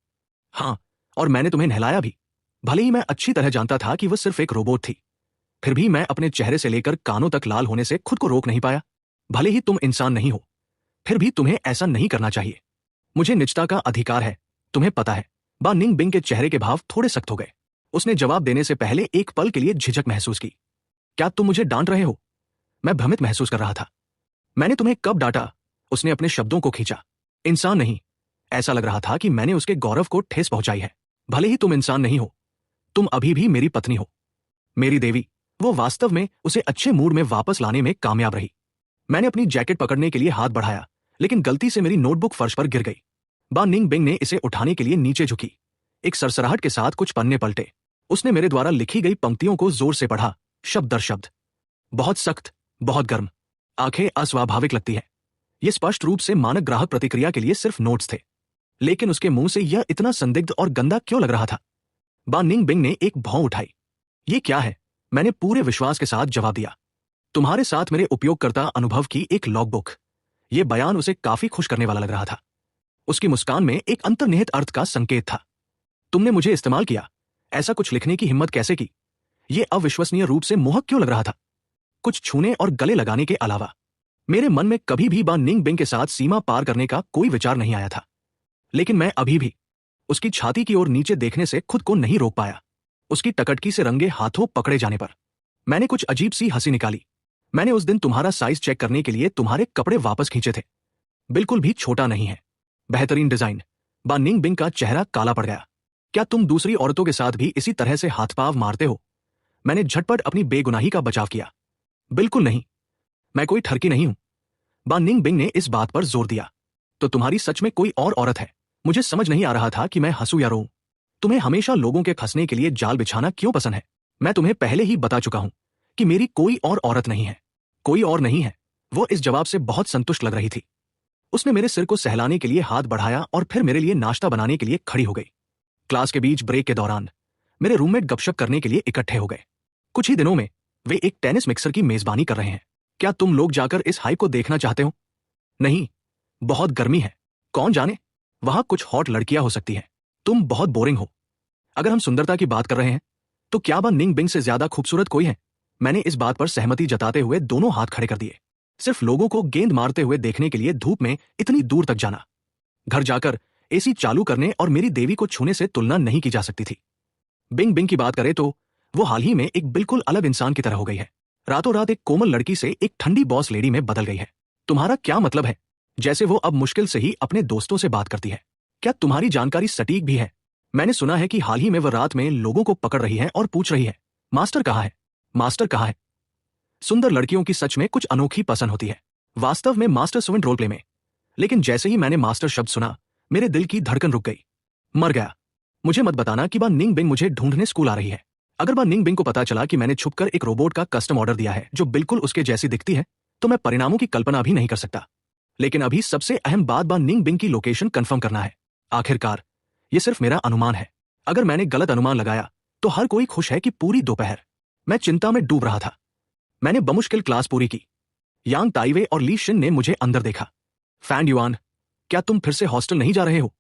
हाँ, और मैंने तुम्हें नहलाया भी। भले ही मैं अच्छी तरह जानता था कि वह सिर्फ एक रोबोट थी, फिर भी मैं अपने चेहरे से लेकर कानों तक लाल होने से खुद को रोक नहीं पाया। भले ही तुम इंसान नहीं हो, फिर भी तुम्हें ऐसा नहीं करना चाहिए। मुझे निजता का अधिकार है, तुम्हें पता है। बान निंग बिंग के चेहरे के भाव थोड़े सख्त हो गए। उसने जवाब देने से पहले एक पल के लिए झिझक महसूस की। क्या तुम मुझे डांट रहे हो? मैं भ्रमित महसूस कर रहा था। मैंने तुम्हें कब डांटा? उसने अपने शब्दों को खींचा। इंसान नहीं। ऐसा लग रहा था कि मैंने उसके गौरव को ठेस पहुंचाई है। भले ही तुम इंसान नहीं हो, तुम अभी भी मेरी पत्नी हो, मेरी देवी। वो वास्तव में उसे अच्छे मूड में वापस लाने में कामयाब रही। मैंने अपनी जैकेट पकड़ने के लिए हाथ बढ़ाया, लेकिन गलती से मेरी नोटबुक फर्श पर गिर गई। बान निंग बिंग ने इसे उठाने के लिए नीचे झुकी। एक सरसराहट के साथ कुछ पन्ने पलटे। उसने मेरे द्वारा लिखी गई पंक्तियों को जोर से पढ़ा, शब्द दर शब्द। बहुत सख्त, बहुत गर्म, आंखें अस्वाभाविक लगती है। ये स्पष्ट रूप से मानक ग्राहक प्रतिक्रिया के लिए सिर्फ नोट्स थे, लेकिन उसके मुंह से यह इतना संदिग्ध और गंदा क्यों लग रहा था? बान निंग बिंग ने एक भौं उठाई। ये क्या है? मैंने पूरे विश्वास के साथ जवाब दिया। तुम्हारे साथ मेरे उपयोगकर्ता अनुभव की एक लॉगबुक। यह बयान उसे काफी खुश करने वाला लग रहा था। उसकी मुस्कान में एक अंतर्निहित अर्थ का संकेत था। तुमने मुझे इस्तेमाल किया। ऐसा कुछ लिखने की हिम्मत कैसे की? यह अविश्वसनीय रूप से मोहक क्यों लग रहा था? कुछ छूने और गले लगाने के अलावा मेरे मन में कभी भी बान निंग बिंग के साथ सीमा पार करने का कोई विचार नहीं आया था। लेकिन मैं अभी भी उसकी छाती की ओर नीचे देखने से खुद को नहीं रोक पाया। उसकी टकटकी से रंगे हाथों पकड़े जाने पर मैंने कुछ अजीब सी हंसी निकाली। मैंने उस दिन तुम्हारा साइज चेक करने के लिए तुम्हारे कपड़े वापस खींचे थे। बिल्कुल भी छोटा नहीं है, बेहतरीन डिजाइन। बा निंगबिंग का चेहरा काला पड़ गया। क्या तुम दूसरी औरतों के साथ भी इसी तरह से हाथ पाव मारते हो? मैंने झटपट अपनी बेगुनाही का बचाव किया। बिल्कुल नहीं, मैं कोई ठरकी नहीं हूं। बा निंगबिंग ने इस बात पर जोर दिया। तो तुम्हारी सच में कोई और औरत है? मुझे समझ नहीं आ रहा था कि मैं हंसू या रोऊं। तुम्हें हमेशा लोगों के फंसने के लिए जाल बिछाना क्यों पसंद है? मैं तुम्हें पहले ही बता चुका हूं कि मेरी कोई और औरत नहीं है। कोई और नहीं है। वो इस जवाब से बहुत संतुष्ट लग रही थी। उसने मेरे सिर को सहलाने के लिए हाथ बढ़ाया और फिर मेरे लिए नाश्ता बनाने के लिए खड़ी हो गई। क्लास के बीच ब्रेक के दौरान मेरे रूममेट गपशप करने के लिए इकट्ठे हो गए। कुछ ही दिनों में वे एक टेनिस मिक्सर की मेजबानी कर रहे हैं। क्या तुम लोग जाकर इस हाइप को देखना चाहते हो? नहीं, बहुत गर्मी है। कौन जाने, वहां कुछ हॉट लड़कियां हो सकती हैं। तुम बहुत बोरिंग हो। अगर हम सुंदरता की बात कर रहे हैं तो क्या बा निंगबिंग से ज्यादा खूबसूरत कोई है? मैंने इस बात पर सहमति जताते हुए दोनों हाथ खड़े कर दिए। सिर्फ लोगों को गेंद मारते हुए देखने के लिए धूप में इतनी दूर तक जाना, घर जाकर एसी चालू करने और मेरी देवी को छूने से तुलना नहीं की जा सकती थी। बिंग बिंग की बात करें तो वो हाल ही में एक बिल्कुल अलग इंसान की तरह हो गई है। रातों रात एक कोमल लड़की से एक ठंडी बॉस लेडी में बदल गई है। तुम्हारा क्या मतलब है? जैसे वो अब मुश्किल से ही अपने दोस्तों से बात करती है। क्या तुम्हारी जानकारी सटीक भी है? मैंने सुना है कि हाल ही में वह रात में लोगों को पकड़ रही है और पूछ रही है, मास्टर कहाँ है? मास्टर कहाँ है? सुंदर लड़कियों की सच में कुछ अनोखी पसंद होती है, वास्तव में मास्टर स्विंड रोल प्ले में। लेकिन जैसे ही मैंने मास्टर शब्द सुना, मेरे दिल की धड़कन रुक गई। मर गया। मुझे मत बताना कि बा निंगबिंग मुझे ढूंढने स्कूल आ रही है। अगर बा निंगबिंग को पता चला कि मैंने छुपकर एक रोबोट का कस्टम ऑर्डर दिया है जो बिल्कुल उसके जैसी दिखती है, तो मैं परिणामों की कल्पना भी नहीं कर सकता। लेकिन अभी सबसे अहम बात बा निंगबिंग की लोकेशन कंफर्म करना है। आखिरकार यह सिर्फ मेरा अनुमान है। अगर मैंने गलत अनुमान लगाया तो हर कोई खुश है कि पूरी दोपहर मैं चिंता में डूब रहा था। मैंने बमुश्किल क्लास पूरी की। यांग ताइवे और ली शिन ने मुझे अंदर देखा। फैन युआन, क्या तुम फिर से हॉस्टल नहीं जा रहे हो?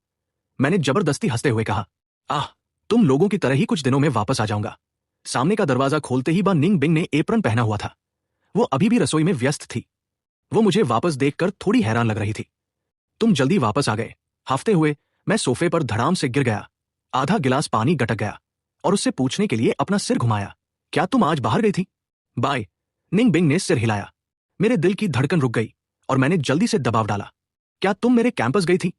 मैंने जबरदस्ती हंसते हुए कहा। आह, तुम लोगों की तरह ही कुछ दिनों में वापस आ जाऊंगा। सामने का दरवाजा खोलते ही बा निंगबिंग ने एप्रन पहना हुआ था। वो अभी भी रसोई में व्यस्त थी। वो मुझे वापस देखकर थोड़ी हैरान लग रही थी। तुम जल्दी वापस आ गए। हाफते हुए मैं सोफे पर धड़ाम से गिर गया। आधा गिलास पानी गटक गया और उससे पूछने के लिए अपना सिर घुमाया, क्या तुम आज बाहर गई थी? बाय। निंगबिंग ने सिर हिलाया। मेरे दिल की धड़कन रुक गई और मैंने जल्दी से दबाव डाला। क्या तुम मेरे कैंपस गई थी?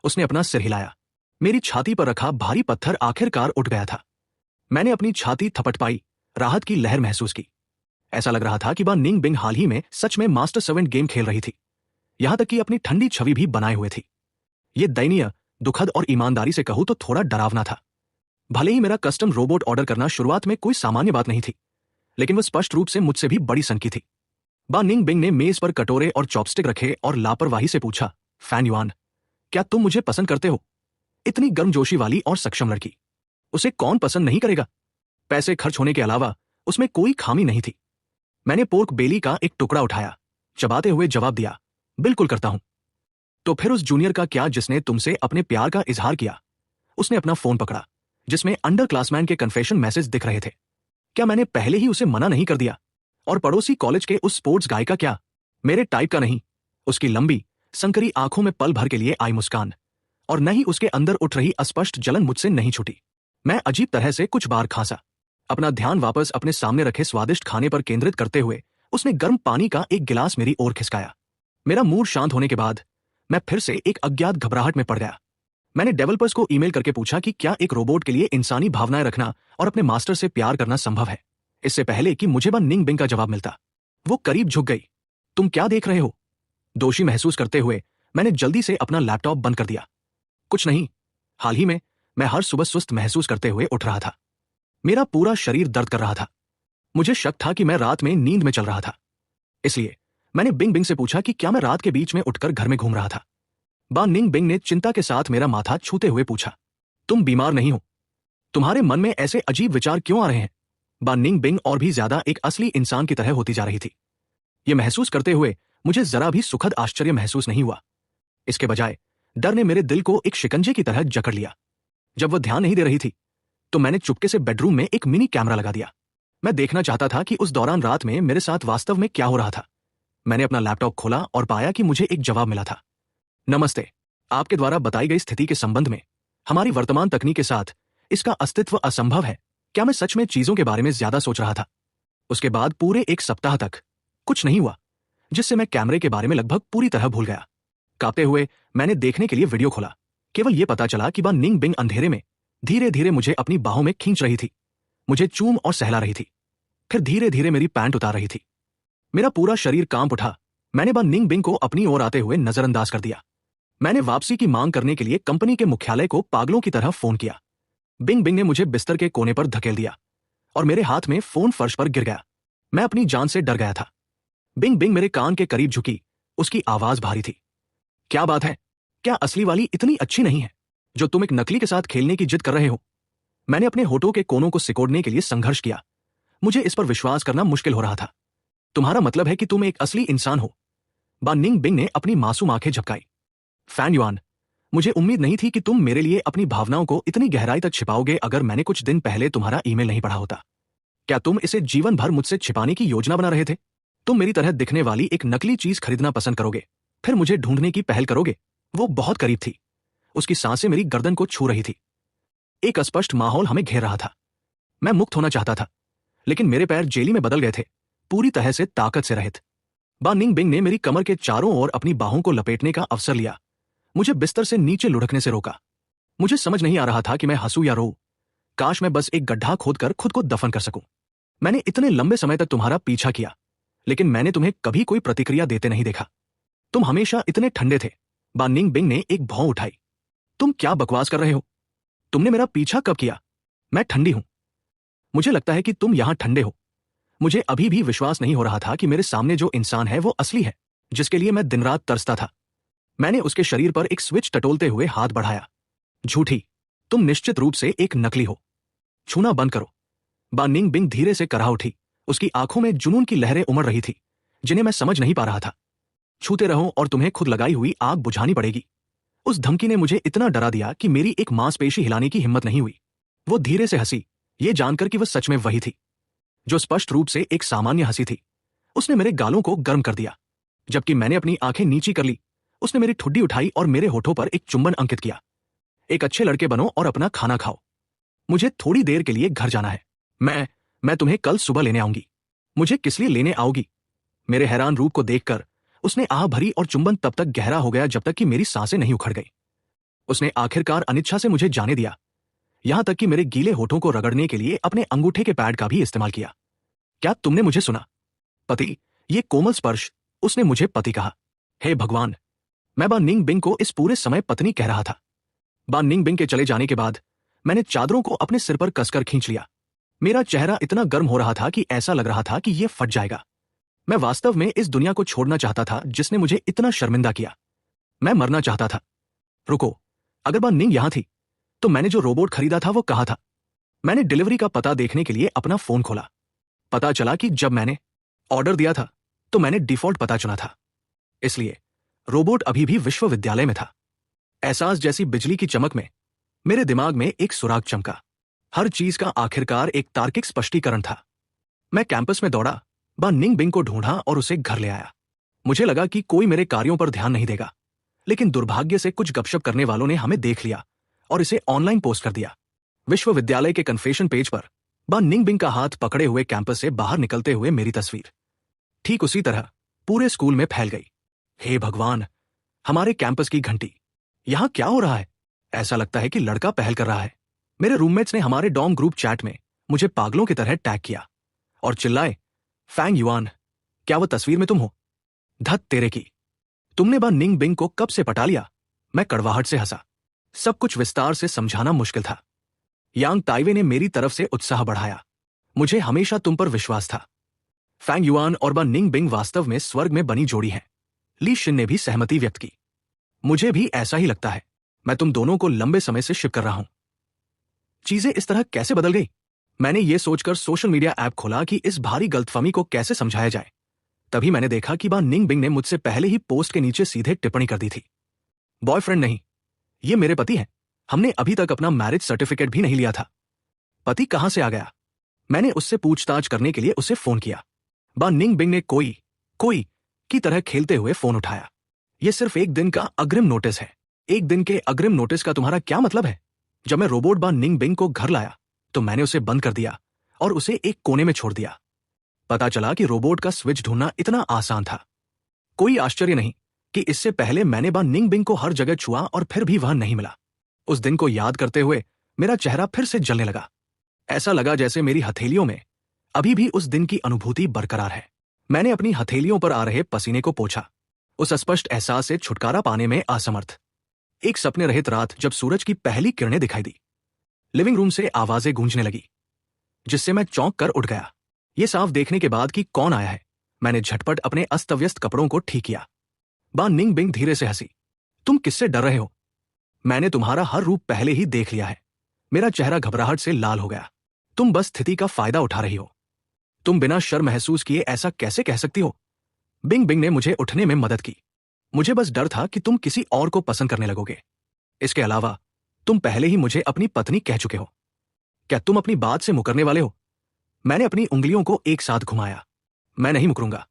उसने अपना सिर हिलाया। मेरी छाती पर रखा भारी पत्थर आखिरकार उठ गया था। मैंने अपनी छाती थपट पाई, राहत की लहर महसूस की। ऐसा लग रहा था कि बा निंगबिंग हाल ही में सच में मास्टर सर्वेंट गेम खेल रही थी, यहां तक कि अपनी ठंडी छवि भी बनाए हुए थी। यह दयनीय, दुखद और ईमानदारी से कहूं तो थोड़ा डरावना था। भले ही मेरा कस्टम रोबोट ऑर्डर करना शुरुआत में कोई सामान्य बात नहीं थी, लेकिन वह स्पष्ट रूप से मुझसे भी बड़ी सनकी थी। बा निंगबिंग ने मेज पर कटोरे और चॉपस्टिक रखे और लापरवाही से पूछा, फैन युआन, क्या तुम मुझे पसंद करते हो? इतनी गर्मजोशी वाली और सक्षम लड़की, उसे कौन पसंद नहीं करेगा? पैसे खर्च होने के अलावा उसमें कोई खामी नहीं थी। मैंने पोर्क बेली का एक टुकड़ा उठाया, चबाते हुए जवाब दिया, बिल्कुल करता हूं। तो फिर उस जूनियर का क्या जिसने तुमसे अपने प्यार का इजहार किया? उसने अपना फोन पकड़ा जिसमें अंडर क्लासमैन के कन्फेशन मैसेज दिख रहे थे। क्या मैंने पहले ही उसे मना नहीं कर दिया? और पड़ोसी कॉलेज के उस स्पोर्ट्स गाय का क्या? मेरे टाइप का नहीं। उसकी लंबी संकरी आंखों में पल भर के लिए आई मुस्कान और न ही उसके अंदर उठ रही अस्पष्ट जलन मुझसे नहीं छूटी। मैं अजीब तरह से कुछ बार खांसा। अपना ध्यान वापस अपने सामने रखे स्वादिष्ट खाने पर केंद्रित करते हुए उसने गर्म पानी का एक गिलास मेरी ओर खिसकाया। मेरा मूड शांत होने के बाद मैं फिर से एक अज्ञात घबराहट में पड़ गया। मैंने डेवलपर्स को ईमेल करके पूछा कि क्या एक रोबोट के लिए इंसानी भावनाएं रखना और अपने मास्टर से प्यार करना संभव है, इससे पहले कि मुझे बा निंगबिंग का जवाब मिलता। वो करीब झुक गई। तुम क्या देख रहे हो? दोषी महसूस करते हुए मैंने जल्दी से अपना लैपटॉप बंद कर दिया। कुछ नहीं, हाल ही में मैं हर सुबह सुस्त महसूस करते हुए उठ रहा था। मेरा पूरा शरीर दर्द कर रहा था। मुझे शक था कि मैं रात में नींद में चल रहा था। इसलिए मैंने बिंग बिंग से पूछा कि क्या मैं रात के बीच में उठकर घर में घूम रहा था। बा निंगबिंग ने चिंता के साथ मेरा माथा छूते हुए पूछा, तुम बीमार नहीं हो? तुम्हारे मन में ऐसे अजीब विचार क्यों आ रहे हैं? बा निंगबिंग और भी ज्यादा एक असली इंसान की तरह होती जा रही थी। यह महसूस करते हुए मुझे जरा भी सुखद आश्चर्य महसूस नहीं हुआ। इसके बजाय डर ने मेरे दिल को एक शिकंजे की तरह जकड़ लिया। जब वह ध्यान नहीं दे रही थी तो मैंने चुपके से बेडरूम में एक मिनी कैमरा लगा दिया। मैं देखना चाहता था कि उस दौरान रात में मेरे साथ वास्तव में क्या हो रहा था। मैंने अपना लैपटॉप खोला और पाया कि मुझे एक जवाब मिला था। नमस्ते, आपके द्वारा बताई गई स्थिति के संबंध में हमारी वर्तमान तकनीक के साथ इसका अस्तित्व असंभव है। क्या मैं सच में चीजों के बारे में ज्यादा सोच रहा था? उसके बाद पूरे एक सप्ताह तक कुछ नहीं हुआ, जिससे मैं कैमरे के बारे में लगभग पूरी तरह भूल गया। कांपते हुए मैंने देखने के लिए वीडियो खोला। केवल यह पता चला कि बान निंग बिंग अंधेरे में धीरे धीरे मुझे अपनी बाहों में खींच रही थी, मुझे चूम और सहला रही थी, फिर धीरे धीरे मेरी पैंट उतार रही थी। मेरा पूरा शरीर कांप उठा। मैंने बान निंग बिंग को अपनी ओर आते हुए नजरअंदाज कर दिया। मैंने वापसी की मांग करने के लिए कंपनी के मुख्यालय को पागलों की तरह फोन किया। बिंग बिंग ने मुझे बिस्तर के कोने पर धकेल दिया और मेरे हाथ में फोन फर्श पर गिर गया। मैं अपनी जान से डर गया था। बिंग बिंग मेरे कान के करीब झुकी, उसकी आवाज भारी थी। क्या बात है? क्या असली वाली इतनी अच्छी नहीं है जो तुम एक नकली के साथ खेलने की जिद कर रहे हो? मैंने अपने होठों के कोनों को सिकोड़ने के लिए संघर्ष किया। मुझे इस पर विश्वास करना मुश्किल हो रहा था। तुम्हारा मतलब है कि तुम एक असली इंसान हो? बान निंग बिंग ने अपनी मासूम आंखें झपकाई। फैंग युआन, मुझे उम्मीद नहीं थी कि तुम मेरे लिए अपनी भावनाओं को इतनी गहराई तक छिपाओगे। अगर मैंने कुछ दिन पहले तुम्हारा ईमेल नहीं पढ़ा होता, क्या तुम इसे जीवन भर मुझसे छिपाने की योजना बना रहे थे? तुम मेरी तरह दिखने वाली एक नकली चीज खरीदना पसंद करोगे, फिर मुझे ढूंढने की पहल करोगे। वो बहुत करीब थी। उसकी सांसें मेरी गर्दन को छू रही थी। एक अस्पष्ट माहौल हमें घेर रहा था। मैं मुक्त होना चाहता था, लेकिन मेरे पैर जेली में बदल गए थे, पूरी तरह से ताकत से रहित। बान निंग बिंग ने मेरी कमर के चारों ओर अपनी बाहों को लपेटने का अवसर लिया, मुझे बिस्तर से नीचे लुढ़कने से रोका। मुझे समझ नहीं आ रहा था कि मैं हंसू या रोऊं। काश मैं बस एक गड्ढा खोदकर खुद को दफन कर सकूं। मैंने इतने लंबे समय तक तुम्हारा पीछा किया, लेकिन मैंने तुम्हें कभी कोई प्रतिक्रिया देते नहीं देखा। तुम हमेशा इतने ठंडे थे। बान निंग बिंग ने एक भौं उठाई। तुम क्या बकवास कर रहे हो? तुमने मेरा पीछा कब किया? मैं ठंडी हूं। मुझे लगता है कि तुम यहां ठंडे हो। मुझे अभी भी विश्वास नहीं हो रहा था कि मेरे सामने जो इंसान है वो असली है, जिसके लिए मैं दिन रात तरसता था। मैंने उसके शरीर पर एक स्विच टटोलते हुए हाथ बढ़ाया। झूठी, तुम निश्चित रूप से एक नकली हो। छूना बंद करो। बान निंग बिंग धीरे से करहा उठी। उसकी आंखों में जुनून की लहरें उमड़ रही थी, जिन्हें मैं समझ नहीं पा रहा था। छूते रहो और तुम्हें खुद लगाई हुई आग बुझानी पड़ेगी। उस धमकी ने मुझे इतना डरा दिया कि मेरी एक मांसपेशी हिलाने की हिम्मत नहीं हुई। वो धीरे से हंसी, ये जानकर कि वह सच में वही थी, जो स्पष्ट रूप से एक सामान्य हंसी थी। उसने मेरे गालों को गर्म कर दिया। जबकि मैंने अपनी आंखें नीची कर ली, उसने मेरी ठुड्डी उठाई और मेरे होठों पर एक चुंबन अंकित किया। एक अच्छे लड़के बनो और अपना खाना खाओ। मुझे थोड़ी देर के लिए घर जाना है। मैं तुम्हें कल सुबह लेने आऊंगी। मुझे किस लिए लेने आओगी? मेरे हैरान रूप को देखकर उसने आह भरी और चुंबन तब तक गहरा हो गया जब तक कि मेरी सांसें नहीं उखड़ गई। उसने आखिरकार अनिच्छा से मुझे जाने दिया, यहां तक कि मेरे गीले होठों को रगड़ने के लिए अपने अंगूठे के पैड का भी इस्तेमाल किया। क्या तुमने मुझे सुना? पति, ये कोमल स्पर्श। उसने मुझे पति कहा। हे भगवान, मैं बान निंग बिंग को इस पूरे समय पत्नी कह रहा था। बान निंग बिंग के चले जाने के बाद मैंने चादरों को अपने सिर पर कसकर खींच लिया। मेरा चेहरा इतना गर्म हो रहा था कि ऐसा लग रहा था कि यह फट जाएगा। मैं वास्तव में इस दुनिया को छोड़ना चाहता था जिसने मुझे इतना शर्मिंदा किया। मैं मरना चाहता था। रुको, अगर बान निंग यहां थी तो मैंने जो रोबोट खरीदा था वो कहाँ था? मैंने डिलीवरी का पता देखने के लिए अपना फोन खोला। पता चला कि जब मैंने ऑर्डर दिया था तो मैंने डिफॉल्ट पता चुना था, इसलिए रोबोट अभी भी विश्वविद्यालय में था। एहसास जैसी बिजली की चमक में मेरे दिमाग में एक सुराग चमका। हर चीज का आखिरकार एक तार्किक स्पष्टीकरण था। मैं कैंपस में दौड़ा, बान निंग बिंग को ढूंढा और उसे घर ले आया। मुझे लगा कि कोई मेरे कार्यों पर ध्यान नहीं देगा, लेकिन दुर्भाग्य से कुछ गपशप करने वालों ने हमें देख लिया और इसे ऑनलाइन पोस्ट कर दिया। विश्वविद्यालय के कन्फेशन पेज पर बान निंग बिंग का हाथ पकड़े हुए कैंपस से बाहर निकलते हुए मेरी तस्वीर ठीक उसी तरह पूरे स्कूल में फैल गई। हे भगवान, हमारे कैंपस की घंटी। यहां क्या हो रहा है? ऐसा लगता है कि लड़का पहल कर रहा है। मेरे रूममेट्स ने हमारे डॉर्म ग्रुप चैट में मुझे पागलों की तरह टैग किया और चिल्लाए, फैंग युआन, क्या वो तस्वीर में तुम हो? धत तेरे की, तुमने बान निंग बिंग को कब से पटा लिया? मैं कड़वाहट से हंसा। सब कुछ विस्तार से समझाना मुश्किल था। यांग ताइवे ने मेरी तरफ से उत्साह बढ़ाया। मुझे हमेशा तुम पर विश्वास था। फैंग युआन और बान निंग बिंग वास्तव में स्वर्ग में बनी जोड़ी है। ली शिन ने भी सहमति व्यक्त की। मुझे भी ऐसा ही लगता है। मैं तुम दोनों को लंबे समय से शिप कर रहा हूं। चीजें इस तरह कैसे बदल गई? मैंने ये सोचकर सोशल मीडिया ऐप खोला कि इस भारी गलतफहमी को कैसे समझाया जाए। तभी मैंने देखा कि बान निंग बिंग ने मुझसे पहले ही पोस्ट के नीचे सीधे टिप्पणी कर दी थी। बॉयफ्रेंड नहीं, ये मेरे पति हैं। हमने अभी तक अपना मैरिज सर्टिफिकेट भी नहीं लिया था। पति कहां से आ गया? मैंने उससे पूछताछ करने के लिए उसे फोन किया। बान निंग बिंग ने कोई की तरह खेलते हुए फोन उठाया। यह सिर्फ एक दिन का अग्रिम नोटिस है। एक दिन के अग्रिम नोटिस का तुम्हारा क्या मतलब है? जब मैं रोबोट बान निंग बिंग को घर लाया तो मैंने उसे बंद कर दिया और उसे एक कोने में छोड़ दिया। पता चला कि रोबोट का स्विच ढूंढना इतना आसान था। कोई आश्चर्य नहीं कि इससे पहले मैंने बा निंग बिंग को हर जगह छुआ और फिर भी वह नहीं मिला। उस दिन को याद करते हुए मेरा चेहरा फिर से जलने लगा। ऐसा लगा जैसे मेरी हथेलियों में अभी भी उस दिन की अनुभूति बरकरार है। मैंने अपनी हथेलियों पर आ रहे पसीने को पोंछा, उस अस्पष्ट एहसास से छुटकारा पाने में असमर्थ। एक सपने रहित रात जब सूरज की पहली किरणें दिखाई दी, लिविंग रूम से आवाजें गूंजने लगी, जिससे मैं चौंक कर उठ गया। ये साफ देखने के बाद कि कौन आया है, मैंने झटपट अपने अस्त-व्यस्त कपड़ों को ठीक किया। बा निंग बिंग धीरे से हंसी। तुम किससे डर रहे हो? मैंने तुम्हारा हर रूप पहले ही देख लिया है। मेरा चेहरा घबराहट से लाल हो गया। तुम बस स्थिति का फायदा उठा रही हो। तुम बिना शर्म महसूस किए ऐसा कैसे कह सकती हो? बिंग बिंग ने मुझे उठने में मदद की। मुझे बस डर था कि तुम किसी और को पसंद करने लगोगे। इसके अलावा तुम पहले ही मुझे अपनी पत्नी कह चुके हो। क्या तुम अपनी बात से मुकरने वाले हो? मैंने अपनी उंगलियों को एक साथ घुमाया। मैं नहीं मुकरूंगा।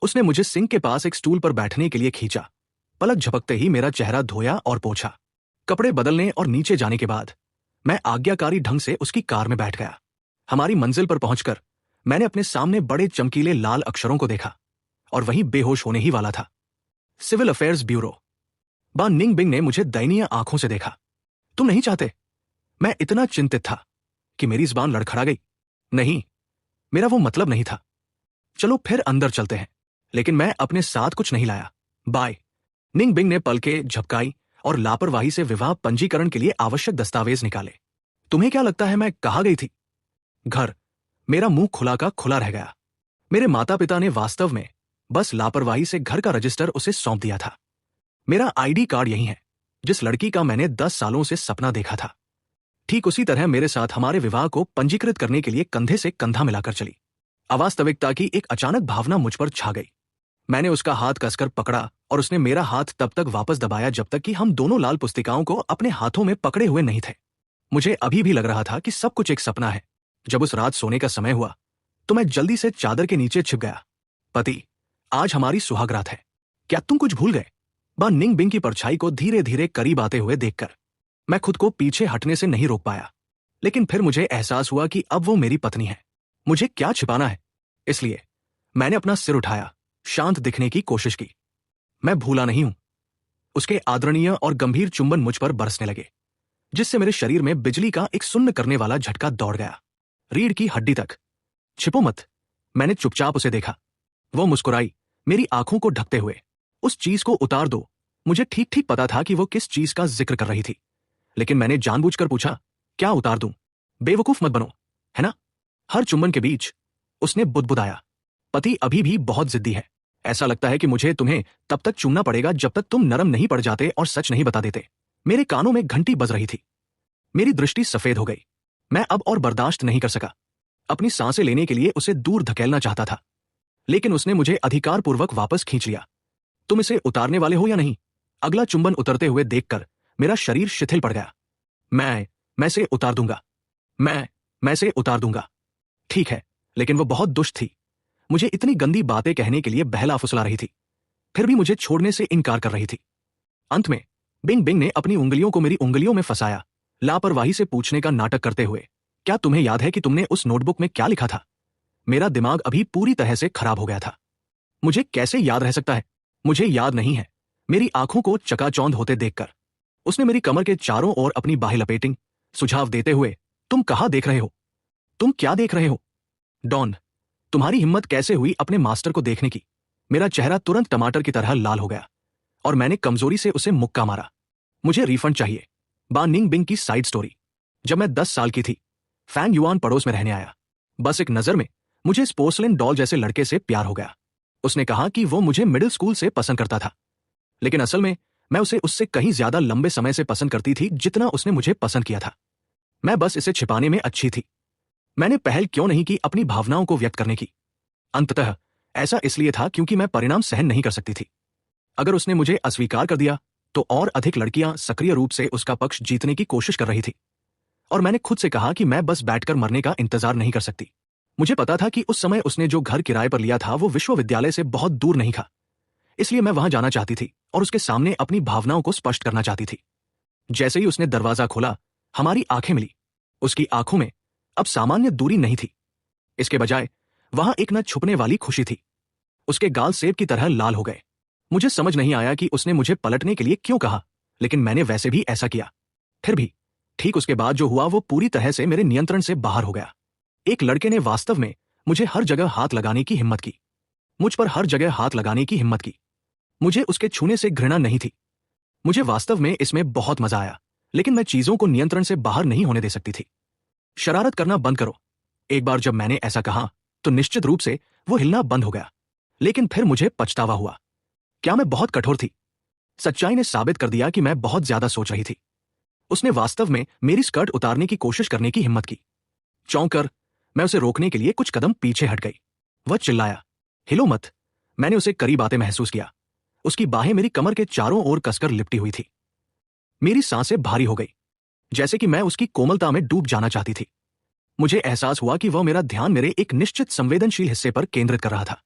उसने मुझे सिंक के पास एक स्टूल पर बैठने के लिए खींचा। पलक झपकते ही मेरा चेहरा धोया और पोंछा। कपड़े बदलने और नीचे जाने के बाद मैं आज्ञाकारी ढंग से उसकी कार में बैठ गया। हमारी मंजिल पर पहुंचकर मैंने अपने सामने बड़े चमकीले लाल अक्षरों को देखा और वहीं बेहोश होने ही वाला था। Civil affairs bureau. बा निंग बिंग ने मुझे दयनीय आंखों से देखा। तुम नहीं चाहते? मैं इतना चिंतित था कि मेरी जुबान लड़खड़ा गई। नहीं, मेरा वो मतलब नहीं था। चलो फिर अंदर चलते हैं। लेकिन मैं अपने साथ कुछ नहीं लाया। बाय। निंग बिंग ने पलकें झपकाई और लापरवाही से विवाह पंजीकरण के लिए आवश्यक दस्तावेज निकाले। तुम्हें क्या लगता है मैं कहाँ गई थी? घर। मेरा मुंह खुला का खुला रह गया। मेरे माता पिता ने वास्तव में बस लापरवाही से घर का रजिस्टर उसे सौंप दिया था। मेरा आईडी कार्ड यही है, जिस लड़की का मैंने 10 सालों से सपना देखा था। ठीक उसी तरह मेरे साथ हमारे विवाह को पंजीकृत करने के लिए कंधे से कंधा मिलाकर चली। अवास्तविकता की एक अचानक भावना मुझ पर छा गई। मैंने उसका हाथ कसकर पकड़ा और उसने मेरा हाथ तब तक वापस दबाया जब तक कि हम दोनों लाल पुस्तिकाओं को अपने हाथों में पकड़े हुए नहीं थे। मुझे अभी भी लग रहा था कि सब कुछ एक सपना है। जब उस रात सोने का समय हुआ तो मैं जल्दी से चादर के नीचे छिप गया। पति, आज हमारी सुहाग रात है। क्या तुम कुछ भूल गए? बा निंग बिंग की परछाई को धीरे धीरे करीब आते हुए देखकर मैं खुद को पीछे हटने से नहीं रोक पाया। लेकिन फिर मुझे एहसास हुआ कि अब वो मेरी पत्नी है। मुझे क्या छिपाना है? इसलिए मैंने अपना सिर उठाया, शांत दिखने की कोशिश की। मैं भूला नहीं हूं। उसके आदरणीय और गंभीर चुंबन मुझ पर बरसने लगे, जिससे मेरे शरीर में बिजली का एक सुन्न करने वाला झटका दौड़ गया, रीढ़ की हड्डी तक। छिपो मत। मैंने चुपचाप उसे देखा। वो मुस्कुराई, मेरी आंखों को ढकते हुए। उस चीज को उतार दो। मुझे ठीक ठीक पता था कि वो किस चीज का जिक्र कर रही थी, लेकिन मैंने जानबूझकर पूछा, क्या उतार दूं? बेवकूफ मत बनो, है ना? हर चुंबन के बीच उसने बुदबुदाया, पति अभी भी बहुत जिद्दी है। ऐसा लगता है कि मुझे तुम्हें तब तक चूमना पड़ेगा जब तक तुम नरम नहीं पड़ जाते और सच नहीं बता देते। मेरे कानों में घंटी बज रही थी। मेरी दृष्टि सफेद हो गई। मैं अब और बर्दाश्त नहीं कर सका। अपनी सांसें लेने के लिए उसे दूर धकेलना चाहता था, लेकिन उसने मुझे अधिकारपूर्वक वापस खींच लिया। तुम इसे उतारने वाले हो या नहीं? अगला चुंबन उतरते हुए देखकर मेरा शरीर शिथिल पड़ गया। मैं इसे उतार दूंगा। मैं इसे उतार दूंगा। ठीक है, लेकिन वो बहुत दुष्ट थी। मुझे इतनी गंदी बातें कहने के लिए बहला फुसला रही थी, फिर भी मुझे छोड़ने से इनकार कर रही थी। अंत में बिंग बिंग ने अपनी उंगलियों को मेरी उंगलियों में फंसाया, लापरवाही से पूछने का नाटक करते हुए, क्या तुम्हें याद है कि तुमने उस नोटबुक में क्या लिखा था? मेरा दिमाग अभी पूरी तरह से खराब हो गया था। मुझे कैसे याद रह सकता है? मुझे याद नहीं है। मेरी आंखों को चकाचौंध होते देखकर उसने मेरी कमर के चारों ओर अपनी बाहें लपेटी, सुझाव देते हुए, तुम कहां देख रहे हो? तुम क्या देख रहे हो? डॉन, तुम्हारी हिम्मत कैसे हुई अपने मास्टर को देखने की? मेरा चेहरा तुरंत टमाटर की तरह लाल हो गया और मैंने कमजोरी से उसे मुक्का मारा। मुझे रिफंड चाहिए। बा निंग बिंग की साइड स्टोरी। जब मैं 10 साल की थी, फैंग युआन पड़ोस में रहने आया। बस एक नजर में मुझे इस पोर्सलिन डॉल जैसे लड़के से प्यार हो गया। उसने कहा कि वो मुझे मिडिल स्कूल से पसंद करता था, लेकिन असल में मैं उसे उससे कहीं ज्यादा लंबे समय से पसंद करती थी जितना उसने मुझे पसंद किया था। मैं बस इसे छिपाने में अच्छी थी। मैंने पहल क्यों नहीं की अपनी भावनाओं को व्यक्त करने की? अंततः ऐसा इसलिए था क्योंकि मैं परिणाम सहन नहीं कर सकती थी। अगर उसने मुझे अस्वीकार कर दिया तो और अधिक लड़कियां सक्रिय रूप से उसका पक्ष जीतने की कोशिश कर रही थी, और मैंने खुद से कहा कि मैं बस बैठकर मरने का इंतजार नहीं कर सकती। मुझे पता था कि उस समय उसने जो घर किराए पर लिया था वो विश्वविद्यालय से बहुत दूर नहीं था, इसलिए मैं वहां जाना चाहती थी और उसके सामने अपनी भावनाओं को स्पष्ट करना चाहती थी। जैसे ही उसने दरवाजा खोला, हमारी आंखें मिली। उसकी आंखों में अब सामान्य दूरी नहीं थी। इसके बजाय वहां एक न छुपने वाली खुशी थी। उसके गाल सेब की तरह लाल हो गए। मुझे समझ नहीं आया कि उसने मुझे पलटने के लिए क्यों कहा, लेकिन मैंने वैसे भी ऐसा किया। फिर भी ठीक उसके बाद जो हुआ वो पूरी तरह से मेरे नियंत्रण से बाहर हो गया। एक लड़के ने वास्तव में मुझे हर जगह हाथ लगाने की हिम्मत की। मुझ पर हर जगह हाथ लगाने की हिम्मत की। मुझे उसके छूने से घृणा नहीं थी। मुझे वास्तव में इसमें बहुत मजा आया, लेकिन मैं चीजों को नियंत्रण से बाहर नहीं होने दे सकती थी। शरारत करना बंद करो। एक बार जब मैंने ऐसा कहा तो निश्चित रूप से वो हिलना बंद हो गया, लेकिन फिर मुझे पछतावा हुआ। क्या मैं बहुत कठोर थी? सच्चाई ने साबित कर दिया कि मैं बहुत ज्यादा सोच रही थी। उसने वास्तव में मेरी स्कर्ट उतारने की कोशिश करने की हिम्मत की। चौंक कर मैं उसे रोकने के लिए कुछ कदम पीछे हट गई। वह चिल्लाया, हिलो मत। मैंने उसे करीब आते महसूस किया। उसकी बाहें मेरी कमर के चारों ओर कसकर लिपटी हुई थी। मेरी सांसें भारी हो गई, जैसे कि मैं उसकी कोमलता में डूब जाना चाहती थी। मुझे एहसास हुआ कि वह मेरा ध्यान मेरे एक निश्चित संवेदनशील हिस्से पर केंद्रित कर रहा था।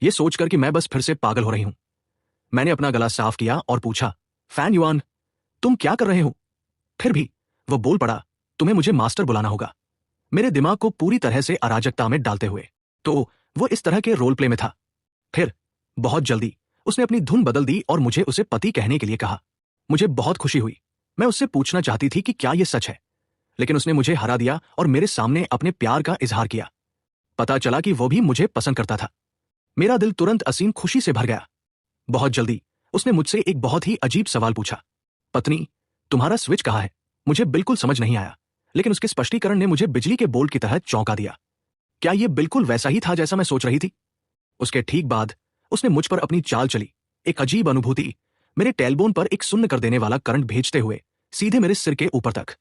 यह सोचकर कि मैं बस फिर से पागल हो रही हूं, मैंने अपना गला साफ किया और पूछा, फैन युआन, तुम क्या कर रहे हो? फिर भी वह बोल पड़ा, तुम्हें मुझे मास्टर बुलाना होगा, मेरे दिमाग को पूरी तरह से अराजकता में डालते हुए। तो वो इस तरह के रोल प्ले में था। फिर बहुत जल्दी उसने अपनी धुन बदल दी और मुझे उसे पति कहने के लिए कहा। मुझे बहुत खुशी हुई। मैं उससे पूछना चाहती थी कि क्या यह सच है, लेकिन उसने मुझे हरा दिया और मेरे सामने अपने प्यार का इजहार किया। पता चला कि वो भी मुझे पसंद करता था। मेरा दिल तुरंत असीम खुशी से भर गया। बहुत जल्दी उसने मुझसे एक बहुत ही अजीब सवाल पूछा, पत्नी, तुम्हारा स्विच कहाँ है? मुझे बिल्कुल समझ नहीं आया, लेकिन उसके स्पष्टीकरण ने मुझे बिजली के बोल्ट की तरह चौंका दिया। क्या यह बिल्कुल वैसा ही था जैसा मैं सोच रही थी? उसके ठीक बाद उसने मुझ पर अपनी चाल चली। एक अजीब अनुभूति मेरे टेलबोन पर एक सुन्न कर देने वाला करंट भेजते हुए सीधे मेरे सिर के ऊपर तक।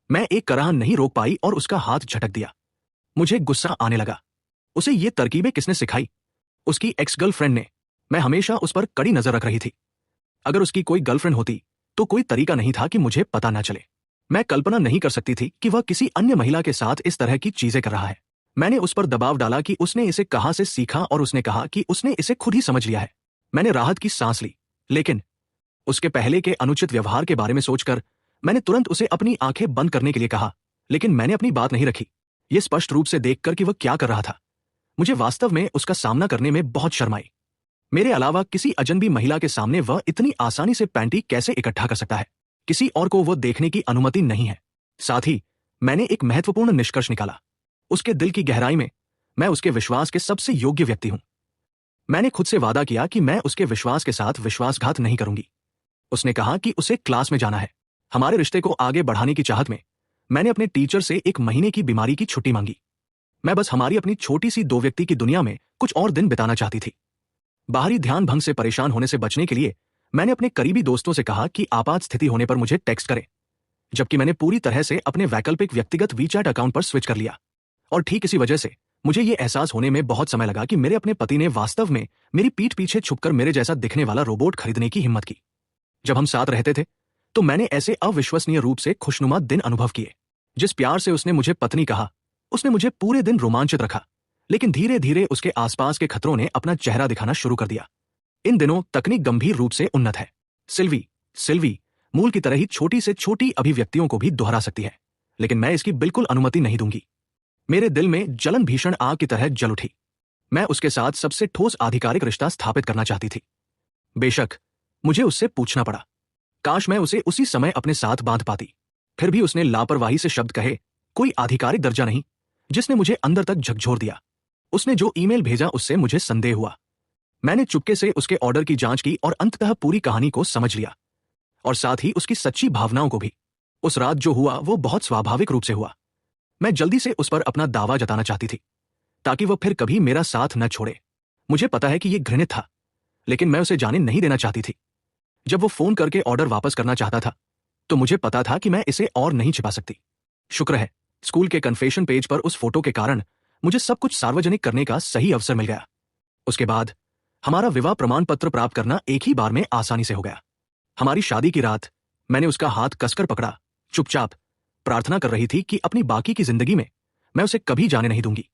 मैं एक कराहन नहीं रोक पाई और उसका हाथ झटक दिया। मुझे गुस्सा आने लगा। उसे ये तरकीबें किसने सिखाई? उसकी एक्स गर्लफ्रेंड ने। मैं हमेशा उस पर कड़ी नजर रख रही थी। अगर उसकी कोई गर्लफ्रेंड होती तो कोई तरीका नहीं था कि मुझे पता न चले। मैं कल्पना नहीं कर सकती थी कि वह किसी अन्य महिला के साथ इस तरह की चीजें कर रहा है। मैंने उस पर दबाव डाला कि उसने इसे कहां से सीखा और उसने कहा कि उसने इसे खुद ही समझ लिया है। मैंने राहत की सांस ली, लेकिन उसके पहले के अनुचित व्यवहार के बारे में सोचकर मैंने तुरंत उसे अपनी आंखें बंद करने के लिए कहा, लेकिन मैंने अपनी बात नहीं रखी। यह स्पष्ट रूप से देखकर कि वह क्या कर रहा था, मुझे वास्तव में उसका सामना करने में बहुत शर्म आई। मेरे अलावा किसी अजनबी महिला के सामने वह इतनी आसानी से पैंटी कैसे इकट्ठा कर सकता है? किसी और को वह देखने की अनुमति नहीं है। साथ ही मैंने एक महत्वपूर्ण निष्कर्ष निकाला। उसके दिल की गहराई में मैं उसके विश्वास के सबसे योग्य व्यक्ति हूं। मैंने खुद से वादा किया कि मैं उसके विश्वास के साथ विश्वासघात नहीं करूंगी। उसने कहा कि उसे क्लास में जाना है। हमारे रिश्ते को आगे बढ़ाने की चाहत में मैंने अपने टीचर से 1 महीने की बीमारी की छुट्टी मांगी। मैं बस हमारी अपनी छोटी सी 2 व्यक्ति की दुनिया में कुछ और दिन बिताना चाहती थी। बाहरी ध्यान भंग से परेशान होने से बचने के लिए मैंने अपने करीबी दोस्तों से कहा कि आपात स्थिति होने पर मुझे टेक्स्ट करें, जबकि मैंने पूरी तरह से अपने वैकल्पिक व्यक्तिगत वीचैट अकाउंट पर स्विच कर लिया। और ठीक इसी वजह से मुझे यह एहसास होने में बहुत समय लगा कि मेरे अपने पति ने वास्तव में मेरी पीठ पीछे छुपकर मेरे जैसा दिखने वाला रोबोट खरीदने की हिम्मत की। जब हम साथ रहते थे तो मैंने ऐसे अविश्वसनीय रूप से खुशनुमा दिन अनुभव किए। जिस प्यार से उसने मुझे पत्नी कहा, उसने मुझे पूरे दिन रोमांचित रखा, लेकिन धीरे धीरे उसके आसपास के खतरों ने अपना चेहरा दिखाना शुरू कर दिया। इन दिनों तकनीक गंभीर रूप से उन्नत है। सिल्वी मूल की तरह ही छोटी से छोटी अभिव्यक्तियों को भी दोहरा सकती है, लेकिन मैं इसकी बिल्कुल अनुमति नहीं दूंगी। मेरे दिल में जलन भीषण आग की तरह जल उठी। मैं उसके साथ सबसे ठोस आधिकारिक रिश्ता स्थापित करना चाहती थी। बेशक मुझे उससे पूछना पड़ा। काश मैं उसे उसी समय अपने साथ बांध पाती। फिर भी उसने लापरवाही से शब्द कहे, कोई आधिकारिक दर्जा नहीं, जिसने मुझे अंदर तक झकझोर दिया। उसने जो ईमेल भेजा उससे मुझे संदेह हुआ। मैंने चुपके से उसके ऑर्डर की जांच की और अंततः पूरी कहानी को समझ लिया, और साथ ही उसकी सच्ची भावनाओं को भी। उस रात जो हुआ वो बहुत स्वाभाविक रूप से हुआ। मैं जल्दी से उस पर अपना दावा जताना चाहती थी, ताकि वह फिर कभी मेरा साथ न छोड़े। मुझे पता है कि यह घृणित था, लेकिन मैं उसे जाने नहीं देना चाहती थी। जब वो फोन करके ऑर्डर वापस करना चाहता था तो मुझे पता था कि मैं इसे और नहीं छिपा सकती। शुक्र है स्कूल के कन्फेशन पेज पर उस फोटो के कारण मुझे सब कुछ सार्वजनिक करने का सही अवसर मिल गया। उसके बाद हमारा विवाह प्रमाण पत्र प्राप्त करना एक ही बार में आसानी से हो गया। हमारी शादी की रात मैंने उसका हाथ कसकर पकड़ा, चुपचाप प्रार्थना कर रही थी कि अपनी बाकी की जिंदगी में मैं उसे कभी जाने नहीं दूंगी।